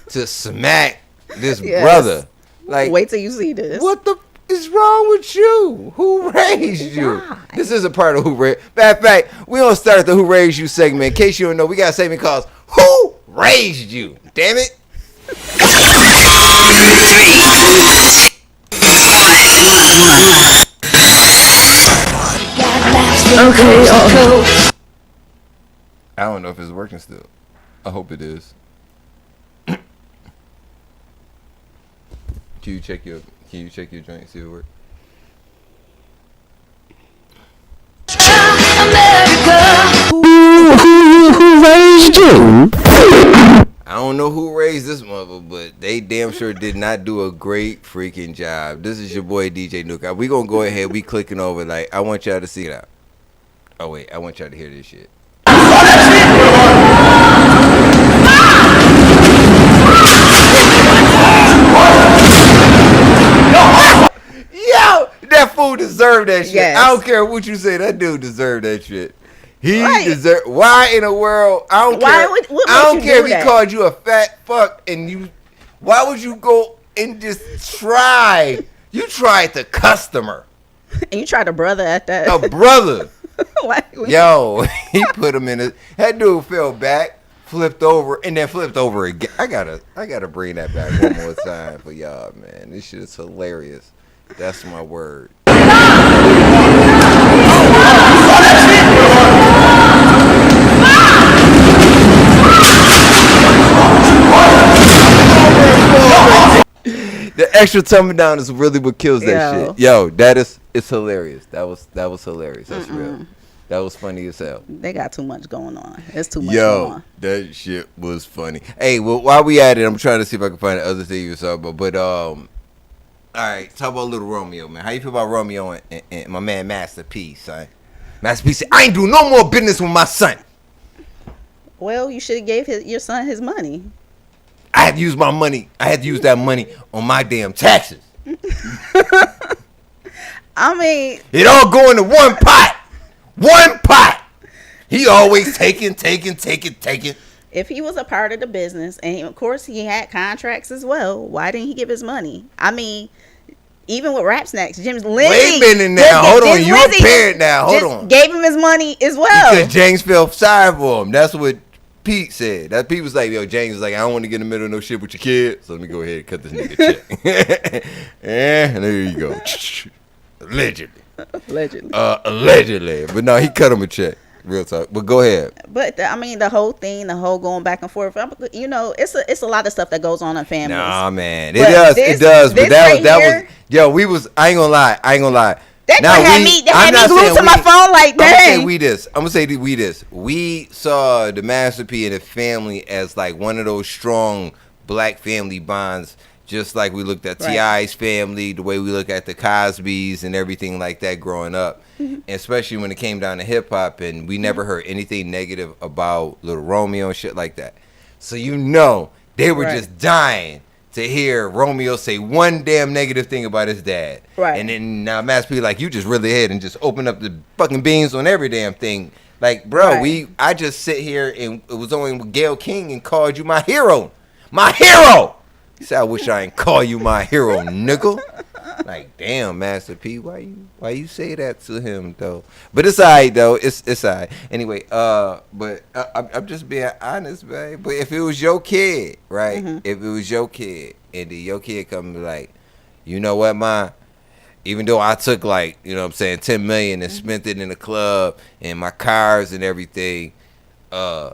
[SPEAKER 2] to smack this brother. Like,
[SPEAKER 3] wait till you see this.
[SPEAKER 2] What the is wrong with you? Who raised you? This is a part of Who Raised. Matter of fact, we don't start the Who Raised You segment. In case you don't know, we got a segment called Who Raised You? Damn it.
[SPEAKER 4] Okay.
[SPEAKER 2] I don't know if it's working still. I hope it is. Can you check your joint, see if it works?
[SPEAKER 1] Who raised you?
[SPEAKER 2] I don't know who raised this mother, but they damn sure did not do a great freaking job. This is your boy DJ Nuke. We gonna go ahead. We clicking over. Like, I want y'all to see it out. Oh wait, I want y'all to hear this shit. Yo, that fool deserved that shit.
[SPEAKER 3] Yes.
[SPEAKER 2] I don't care what you say. That dude deserved that shit. He deserved. Why in the world? I don't care. I don't care if he called you a fat fuck and you. Why would you go and just try? You tried the customer.
[SPEAKER 3] And you tried a brother at that.
[SPEAKER 2] A brother.
[SPEAKER 3] Yo,
[SPEAKER 2] he put him in. That dude fell back, flipped over, and then flipped over again. I gotta bring that back one more time for y'all, man. This shit is hilarious. That's my word. The extra tumble down is really what kills that shit. Yo, it's hilarious. That was hilarious. That's real. That was funny as hell.
[SPEAKER 3] They got too much going on. It's too much going on.
[SPEAKER 2] That shit was funny. Hey, well, while we at it, I'm trying to see if I can find the other thing you saw about. But all right, talk about Little Romeo, man. How you feel about Romeo and my man Master P, son? Master P said, I ain't do no more business with my son.
[SPEAKER 3] Well, you should have gave your son his money.
[SPEAKER 2] I had to use my money. I had to use that money on my damn taxes.
[SPEAKER 3] I mean,
[SPEAKER 2] it all go into one pot. One pot. He always taking.
[SPEAKER 3] If he was a part of the business, and of course he had contracts as well, why didn't he give his money? I mean, even with Rap Snacks, Jim's Lindsay.
[SPEAKER 2] Wait a minute now. Hold on. You a parent now. Hold on.
[SPEAKER 3] Gave him his money as well.
[SPEAKER 2] Because James felt sorry for him. That's what Pete said. That Pete was like, yo, James was like, I don't want to get in the middle of no shit with your kid, so let me go ahead and cut this nigga check. And there you go. Allegedly. Allegedly. But no, he cut him a check. Real talk. But go ahead.
[SPEAKER 3] But I mean, the whole thing, the whole going back and forth. You know, it's a lot of stuff that goes on in families.
[SPEAKER 2] Nah, man, it
[SPEAKER 3] But
[SPEAKER 2] does.
[SPEAKER 3] this-
[SPEAKER 2] It does. But
[SPEAKER 3] this
[SPEAKER 2] that
[SPEAKER 3] right
[SPEAKER 2] was
[SPEAKER 3] here-
[SPEAKER 2] yo. We was. I ain't gonna lie.
[SPEAKER 3] That
[SPEAKER 2] Now,
[SPEAKER 3] had me glued to my phone like,
[SPEAKER 2] I'm gonna say
[SPEAKER 3] dang.
[SPEAKER 2] we this. We saw the Master P and the family as like one of those strong black family bonds, just like we looked at
[SPEAKER 3] Right.
[SPEAKER 2] T.I.'s family, the way we look at the Cosbys and everything like that growing up. And especially when it came down to hip hop, and we never heard anything negative about Little Romeo and shit like that. So you know they were
[SPEAKER 3] Right.
[SPEAKER 2] just dying to hear Romeo say one damn negative thing about his dad.
[SPEAKER 3] Right.
[SPEAKER 2] And then now Master P like, you just really ahead and just open up the fucking beans on every damn thing. Like, bro,
[SPEAKER 3] Right.
[SPEAKER 2] I just sit here and it was only with Gayle King and called you my hero. My hero! He said, I wish I ain't call you my hero, nigga. Like, damn, Master P, why you say that to him though? But it's alright though. It's alright. Anyway, but I'm just being honest, man. But if it was your kid, right? If it was your kid, and then your kid come and be like, you know what, ma? Even though I took like, you know what I'm saying, 10 million and spent it in the club and my cars and everything, I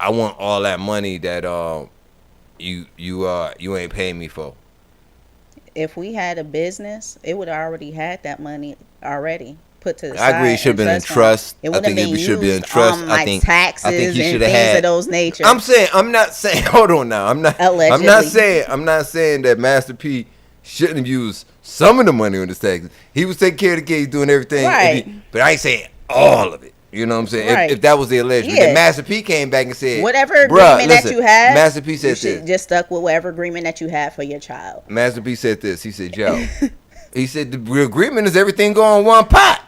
[SPEAKER 2] want all that money that you ain't paying me for.
[SPEAKER 3] If we had a business, it would have already had that money already put to the side.
[SPEAKER 2] I agree. It should have been in trust.
[SPEAKER 3] It
[SPEAKER 2] I
[SPEAKER 3] would have
[SPEAKER 2] think
[SPEAKER 3] been
[SPEAKER 2] it should be in
[SPEAKER 3] used
[SPEAKER 2] trust.
[SPEAKER 3] on, like,
[SPEAKER 2] I think
[SPEAKER 3] taxes
[SPEAKER 2] he
[SPEAKER 3] and
[SPEAKER 2] should
[SPEAKER 3] things
[SPEAKER 2] have had
[SPEAKER 3] of those nature.
[SPEAKER 2] I'm not saying. Hold on now. I'm not
[SPEAKER 3] Allegedly.
[SPEAKER 2] I'm not saying that Master P shouldn't have used some of the money on the taxes. He was taking care of the kids, doing everything.
[SPEAKER 3] Right.
[SPEAKER 2] But I ain't saying all of it. You know what I'm saying?
[SPEAKER 3] Right.
[SPEAKER 2] If that was the alleged,
[SPEAKER 3] Yeah.
[SPEAKER 2] then Master P came back and said,
[SPEAKER 3] Whatever
[SPEAKER 2] "Bruh,
[SPEAKER 3] agreement
[SPEAKER 2] listen,
[SPEAKER 3] that you had,
[SPEAKER 2] Master P
[SPEAKER 3] you
[SPEAKER 2] said
[SPEAKER 3] should
[SPEAKER 2] this.
[SPEAKER 3] just stuck with whatever agreement that you had for your child.
[SPEAKER 2] Master P said this. He said, Joe. He said the agreement is everything go in one pot.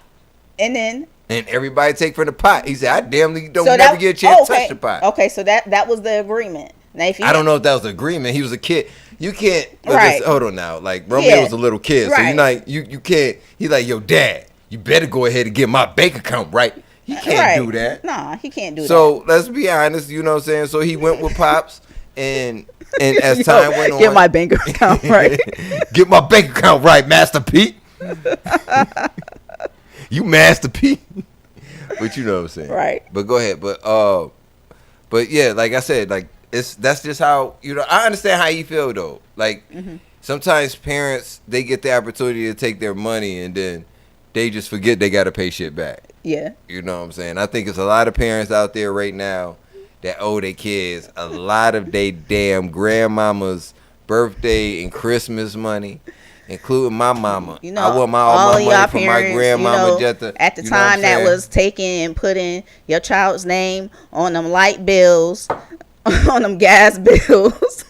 [SPEAKER 3] And then
[SPEAKER 2] And everybody take from the pot. He said, I damn near don't
[SPEAKER 3] so
[SPEAKER 2] never
[SPEAKER 3] that,
[SPEAKER 2] get a chance to
[SPEAKER 3] okay,
[SPEAKER 2] touch the pot.
[SPEAKER 3] Okay, so that was the agreement. Now, if you,
[SPEAKER 2] I don't know if that was the agreement. He was a kid. You can't.
[SPEAKER 3] Right.
[SPEAKER 2] Hold on now. Like Romeo
[SPEAKER 3] Yeah.
[SPEAKER 2] was a little kid, so
[SPEAKER 3] Right.
[SPEAKER 2] you're not. You can't. He like, yo, dad, you better go ahead and get my bank account right. He can't
[SPEAKER 3] right.
[SPEAKER 2] do that.
[SPEAKER 3] Nah, he can't do that.
[SPEAKER 2] So let's be honest. You know what I'm saying. So he went with pops, and as time went on,
[SPEAKER 3] Get my bank account right.
[SPEAKER 2] get my bank account right, Master P. You Master P. But you know what I'm saying.
[SPEAKER 3] Right.
[SPEAKER 2] But go ahead. But yeah, like I said, like that's just how, you know, I understand how you feel though. Like sometimes parents, they get the opportunity to take their money and then they just forget they gotta pay shit back.
[SPEAKER 3] Yeah.
[SPEAKER 2] You know what I'm saying? I think it's a lot of parents out there right now that owe their kids a lot of their damn grandmama's birthday and Christmas money, including my mama.
[SPEAKER 3] You know,
[SPEAKER 2] I want
[SPEAKER 3] all
[SPEAKER 2] my
[SPEAKER 3] of y'all
[SPEAKER 2] money from my
[SPEAKER 3] parents,
[SPEAKER 2] grandmama
[SPEAKER 3] you know,
[SPEAKER 2] just to,
[SPEAKER 3] at the
[SPEAKER 2] you know what I'm
[SPEAKER 3] time that
[SPEAKER 2] saying?
[SPEAKER 3] was taking and putting your child's name on them light bills, on them gas bills.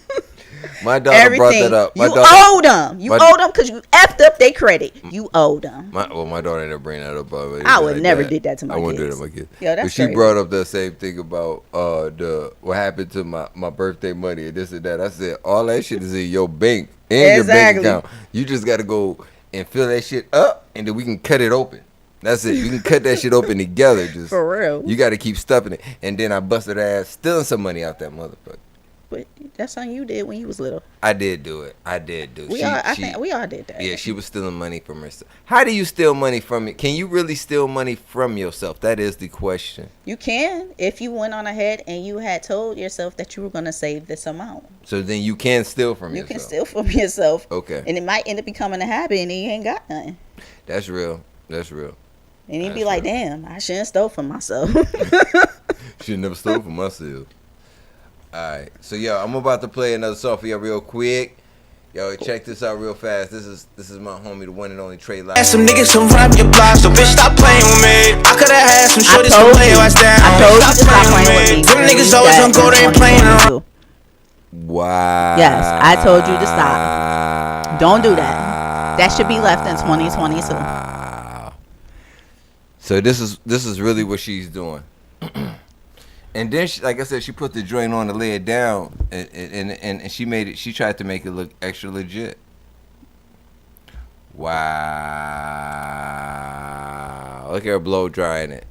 [SPEAKER 2] My daughter
[SPEAKER 3] Everything.
[SPEAKER 2] brought that up.
[SPEAKER 3] You owed them. You owed them because you effed up their credit. You owed them.
[SPEAKER 2] My daughter ended up bringing that up.
[SPEAKER 3] I would never did that to my
[SPEAKER 2] I wouldn't do
[SPEAKER 3] kids.
[SPEAKER 2] that to my kids.
[SPEAKER 3] Yo, that's
[SPEAKER 2] but she
[SPEAKER 3] crazy.
[SPEAKER 2] brought up that same thing about what happened to my birthday money and this and that. I said all that shit is in your bank and
[SPEAKER 3] Exactly.
[SPEAKER 2] your bank account. You just got to go and fill that shit up, and then we can cut it open. That's it. You can cut that shit open together. Just
[SPEAKER 3] For real.
[SPEAKER 2] You got to keep stuffing it, and then I busted ass stealing some money out that motherfucker.
[SPEAKER 3] But that's something you did when you was little.
[SPEAKER 2] I did do it. I
[SPEAKER 3] think we all did that.
[SPEAKER 2] Yeah, she was stealing money from herself. How do you steal money from it? Can you really steal money from yourself? That is the question.
[SPEAKER 3] You can if you went on ahead and you had told yourself that you were going to save this amount.
[SPEAKER 2] So then you can steal from
[SPEAKER 3] You
[SPEAKER 2] yourself.
[SPEAKER 3] can steal from yourself.
[SPEAKER 2] Okay.
[SPEAKER 3] And it might end up becoming a habit and you ain't got nothing.
[SPEAKER 2] That's real. That's real.
[SPEAKER 3] And you'd be
[SPEAKER 2] That's
[SPEAKER 3] like,
[SPEAKER 2] real.
[SPEAKER 3] damn, I shouldn't stole from myself.
[SPEAKER 2] Should never stole from myself. Alright. So yo, I'm about to play another song for you real quick. Yo, check this out real fast. This is my homie, the one and only Trey Live.
[SPEAKER 6] Some niggas to rhyme your blocks, so bitch stop playing with me. I coulda had some shorties to
[SPEAKER 3] told
[SPEAKER 6] play
[SPEAKER 3] you.
[SPEAKER 6] your ass down.
[SPEAKER 3] I told you to stop
[SPEAKER 6] Stop
[SPEAKER 3] playing with me.
[SPEAKER 6] Them niggas
[SPEAKER 3] You
[SPEAKER 6] always
[SPEAKER 3] got
[SPEAKER 6] gonna go there and playing around.
[SPEAKER 3] 2022.
[SPEAKER 2] Wow.
[SPEAKER 3] Yes, I told you to stop. Don't do that. That should be left in 2022.
[SPEAKER 2] So this is really what she's doing. And then, like I said, she put the joint on to lay it down, and she made it. She tried to make it look extra legit. Wow! Look at her blow drying it.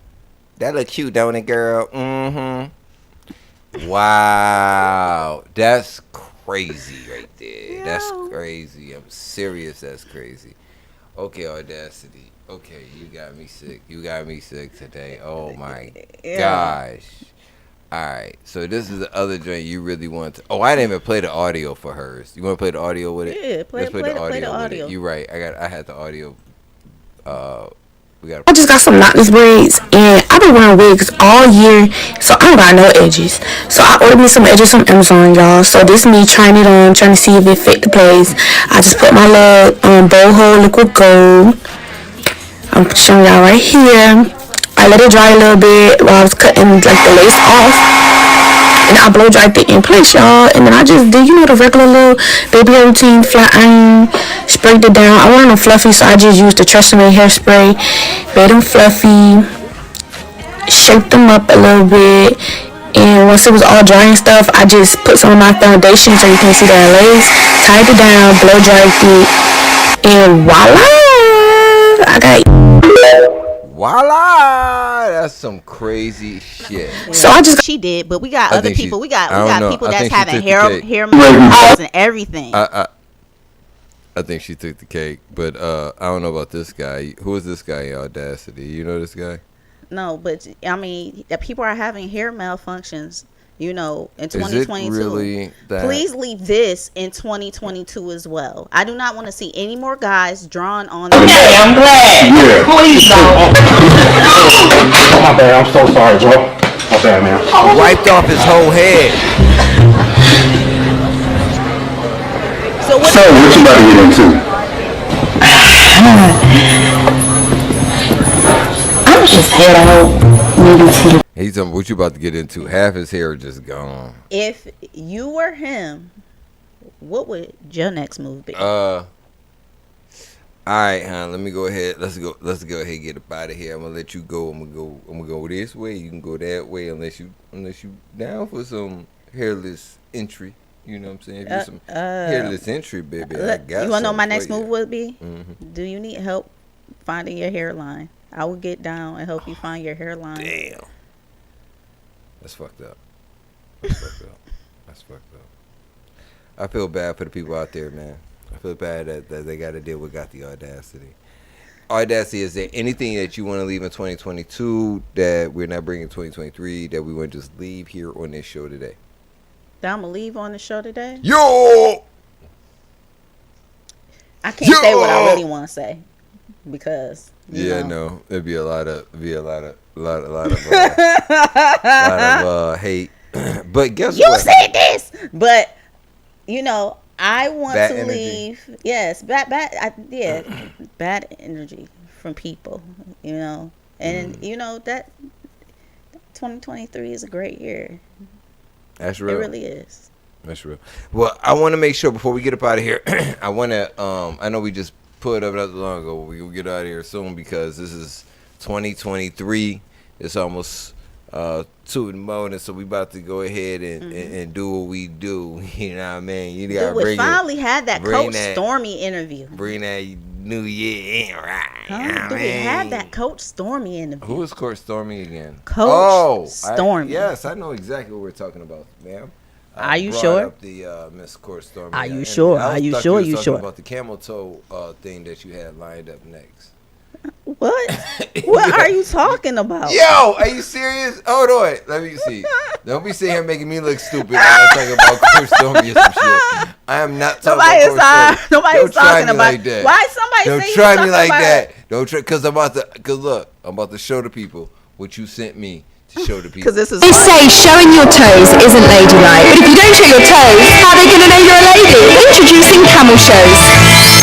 [SPEAKER 2] That look cute, don't it, girl? Mm-hmm. Wow, that's crazy right there. That's crazy. I'm serious. That's crazy. Okay, Audacity. Okay, you got me sick. You got me sick today. Oh my
[SPEAKER 3] Yeah.
[SPEAKER 2] gosh. All right, so this is the other joint you really want to. Oh, I didn't even play the audio for hers. You want to play the audio with it?
[SPEAKER 3] Yeah, play the audio.
[SPEAKER 2] You're right. I had the audio.
[SPEAKER 7] I just got some knotless braids, and I've been wearing wigs all year, so I don't got no edges. So I ordered me some edges from Amazon, y'all. So this is me trying it on, trying to see if it fit the place. I just put my little boho liquid gold. I'm showing y'all right here. I let it dry a little bit while I was cutting like the lace off. And I blow dried it in place, y'all. And then I just did, the regular little baby hair routine, flat iron, sprayed it down. I wanted them fluffy, so I just used the Tresemme hairspray, made them fluffy, shaped them up a little bit. And once it was all dry and stuff, I just put some of my foundation so you can see that lace, tied it down, blow dried it, and voila! I got
[SPEAKER 2] Voila! That's some crazy shit.
[SPEAKER 3] So she did, but we got other people. We got people that's having hair models and everything.
[SPEAKER 2] I think she took the cake, but I don't know about this guy. Who is this guy in Audacity? You know this guy?
[SPEAKER 3] No, but I mean, the people are having hair malfunctions. In 2022.
[SPEAKER 2] Is it really that?
[SPEAKER 3] Please leave this in 2022 as well. I do not want to see any more guys drawn on.
[SPEAKER 8] Okay, I'm glad. Yeah. Please don't. Oh, my bad. I'm so sorry, bro. My bad, man.
[SPEAKER 2] Wiped off his whole head.
[SPEAKER 8] So what you about to get into?
[SPEAKER 7] I'm just head out.
[SPEAKER 2] He's talking what you about to get into. Half his hair just gone.
[SPEAKER 3] If you were him, what would your next move be?
[SPEAKER 2] All right, hon. Let me go ahead. Let's go ahead and get up out of here. I'm gonna let you go. I'm gonna go this way. You can go that way unless you down for some hairless entry. You know what I'm saying? If you're some hairless entry, baby, I got
[SPEAKER 3] you wanna know what my
[SPEAKER 2] something
[SPEAKER 3] next
[SPEAKER 2] for you.
[SPEAKER 3] move would be?
[SPEAKER 2] Mm-hmm.
[SPEAKER 3] Do you need help finding your hairline? I will get down and help you find your hairline.
[SPEAKER 2] Damn. That's fucked up. That's fucked up. I feel bad for the people out there, man. I feel bad that they got to deal with the Audacity. Audacity, is there anything that you want to leave in 2022 that we're not bringing in 2023 that we want to just leave here on this show today?
[SPEAKER 3] That I'm going to leave on the show today?
[SPEAKER 2] Yo!
[SPEAKER 3] I can't say what I really want to say because you know.
[SPEAKER 2] No, it'd be a lot of hate. But guess
[SPEAKER 3] you
[SPEAKER 2] what?
[SPEAKER 3] You said this, but I want
[SPEAKER 2] bad
[SPEAKER 3] to
[SPEAKER 2] energy.
[SPEAKER 3] leave. Yes, bad energy from people. And that 2023 is a great year.
[SPEAKER 2] That's real.
[SPEAKER 3] It really is.
[SPEAKER 2] That's real. Well, I want to make sure before we get up out of here, I want to. I know we just put up not too long ago. We will get out of here soon because this is 2023. It's almost 2 in the morning, so we about to go ahead and do what we do. You know what I mean? You gotta
[SPEAKER 3] we finally had that Coach Stormy interview.
[SPEAKER 2] Bring that New Year in, right?
[SPEAKER 3] We had that Coach Stormy interview.
[SPEAKER 2] Who is Coach Stormy again?
[SPEAKER 3] Coach Stormy.
[SPEAKER 2] Yes, I know exactly what we're talking about, ma'am.
[SPEAKER 3] Are you sure?
[SPEAKER 2] Up the Miss Court Stormy.
[SPEAKER 3] Are you sure? Are you sure?
[SPEAKER 2] You sure about the camel toe thing that you had lined up next?
[SPEAKER 3] What? What are you talking about?
[SPEAKER 2] Yo, are you serious? Hold on, let me see. Don't be sitting here making me look stupid when I'm talking about Court Stormy or some shit. I am not talking about Court Stormy.
[SPEAKER 3] Nobody's talking about
[SPEAKER 2] like that.
[SPEAKER 3] Why somebody
[SPEAKER 2] Don't
[SPEAKER 3] say
[SPEAKER 2] try me like that. Don't try, cause I'm about to show the people what you sent me. Show the people.
[SPEAKER 4] They say showing your toes isn't ladylike, but if you don't show your toes, how are they going to know you're a lady? Introducing camel shows.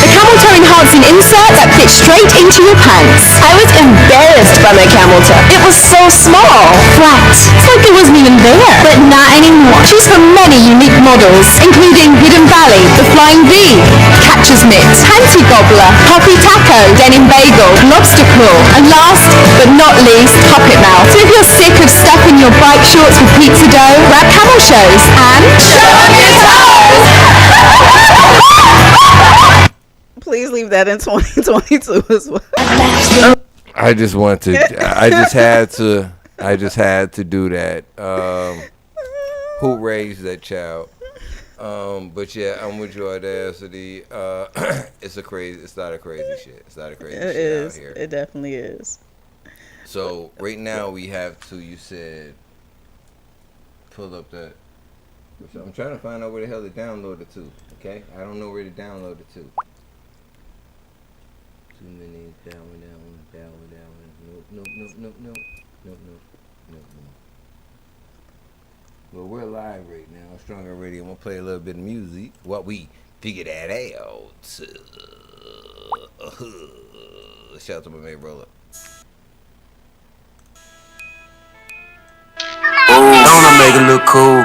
[SPEAKER 4] The camel toe enhancing insert that fits straight into your pants. I was embarrassed by my camel toe. It was so small, flat. It's like it wasn't even there. But not anymore. Choose from many unique models, including Hidden Valley, the Flying V, Catcher's Mitt, Panty Gobbler, Poppy Taco, Denim Bagel, Lobster Claw, and last but not least, Puppet Mouth. So if you're sick of stuffing your bike shorts with pizza dough, grab camel shows and show them your toes!
[SPEAKER 3] Please leave that in 2022 as well.
[SPEAKER 2] I just had to do that. Who raised that child? But yeah, I'm with you, Audacity. It's not a crazy shit. It's not a crazy shit
[SPEAKER 3] is.
[SPEAKER 2] out here.
[SPEAKER 3] It definitely is.
[SPEAKER 2] So right now we have to. You said pull up that. I'm trying to find out where the hell it downloaded to. Okay, I don't know where to download it to. Too many down. Nope. Well, we're live right now. Stronger Radio. I'm gonna play a little bit of music while we figure that out. Shout out to my mate Roller.
[SPEAKER 9] Don't I make it look cool?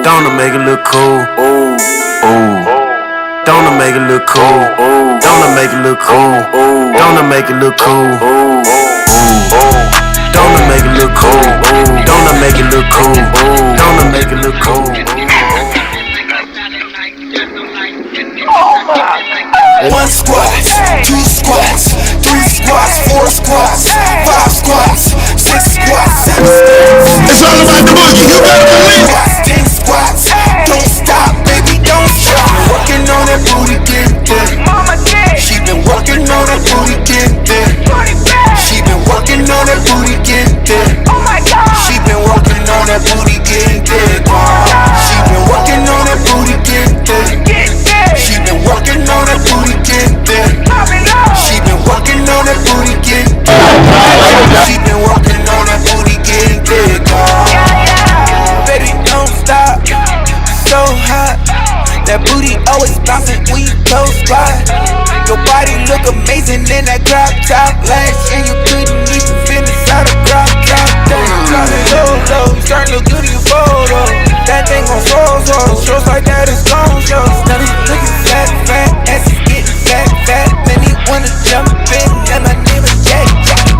[SPEAKER 9] Don't I make it look cool? Don't I make it look cool? Don't I make it look cool? Don't I make it look cool? Don't I make it look cool? Don't I make it look cool? Don't I make it look cool?
[SPEAKER 6] One squat, two squats, three squats, four squats, five squats, six squats, seven squats. It's all about the boogie, you better believe it. 10 squats, don't stop, baby, don't stop. Working on that booty, get there. She been working on that booty, get there. She been working on that booty, get there. She been working on that booty, get there. She been working on that booty, get there. She been working on that booty, get there. She been working on that booty, get there. She been working on that booty, get there. Baby, don't stop, so hot. That booty always bouncing, we close spot. Your body look amazing in that crop top. Last year you couldn't even fit inside a crop top. Drop it low, you starting to look good in your photo. That thing gon' roll, shows like that is long shows. Now this looking fat, ass is getting fat. Many wanna jump in, and my name is Jack.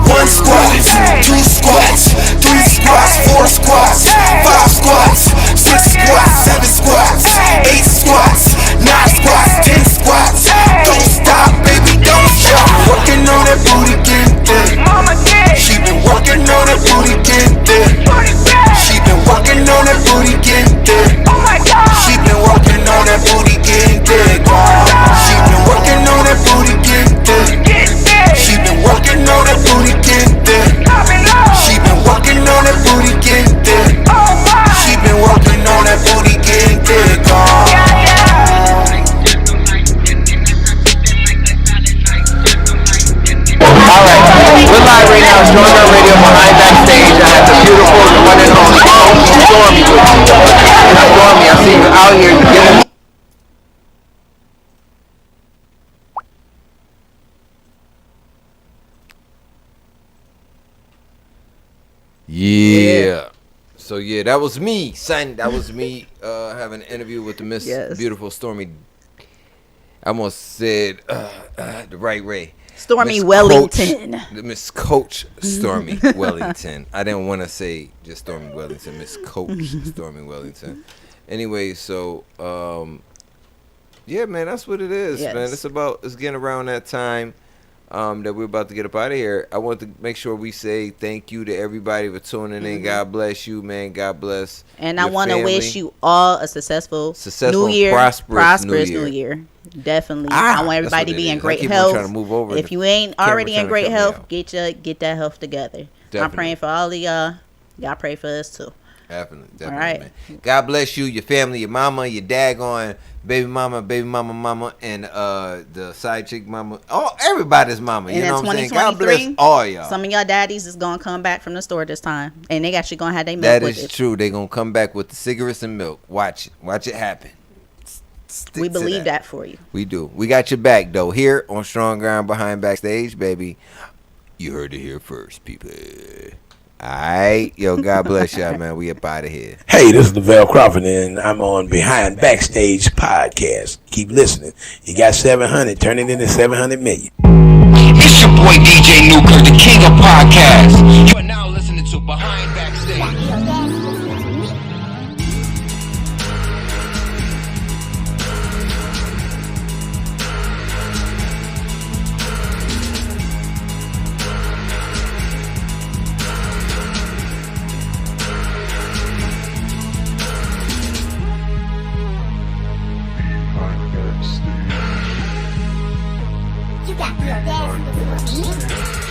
[SPEAKER 6] One squat, two squats, three squats, four squats, five squats, six squats, seven squats, eight squats, 9 squats, 10 squats. Don't stop, baby, don't stop. Working on that booty, get there. She been working on that booty, get there. She been working on that booty, get there. She been working on that booty, get there. She been working on that booty, get there. She been working on that booty, get there. She been working on that booty, get there. She been working on that booty, get there.
[SPEAKER 9] Alright, we're live right now, Stronger Radio behind backstage. I have the beautiful, the one and only Stormy with me. Stormy, I see you out here getting.
[SPEAKER 2] Yeah. So yeah, that was me, son. That was me having an interview with the Miss Beautiful Stormy. I almost said the right way.
[SPEAKER 3] Stormy
[SPEAKER 2] Miss
[SPEAKER 3] Wellington.
[SPEAKER 2] Miss Coach Stormy Wellington. I didn't want to say just Stormy Wellington. Miss Coach Stormy Wellington. Anyway, so yeah, man, that's what it is, man. It's getting around that time that we're about to get up out of here. I want to make sure we say thank you to everybody for tuning in. God bless you, man. God bless.
[SPEAKER 3] And I want to wish you all a successful New Year, prosperous New Year. Definitely. I want everybody to be in great health. If you ain't already in great health, get that health together. Definitely. I'm praying for all of y'all. Y'all pray for us too.
[SPEAKER 2] Definitely, all right. Man. God bless you, your family, your mama, your daggone baby mama, and the side chick mama. Oh, everybody's mama. You know what I'm saying? God bless all y'all.
[SPEAKER 3] Some of y'all daddies is gonna come back from the store this time, and they actually gonna have their milk with it.
[SPEAKER 2] That is true. They gonna come back with the cigarettes and milk. Watch it happen.
[SPEAKER 3] We believe that for you.
[SPEAKER 2] We do. We got your back though. Here on Strong Ground Behind Backstage, baby. You heard it here first, people. Alright, yo, God bless y'all, man. We up out of here.
[SPEAKER 1] Hey, this is Lavelle Crawford, and I'm on Behind Backstage Podcast. Keep listening. You got 700, turn it into 700 million.
[SPEAKER 10] It's your boy DJ Nuker, the king of podcasts. You are now listening to Behind Backstage.
[SPEAKER 11] got the audacity to beat?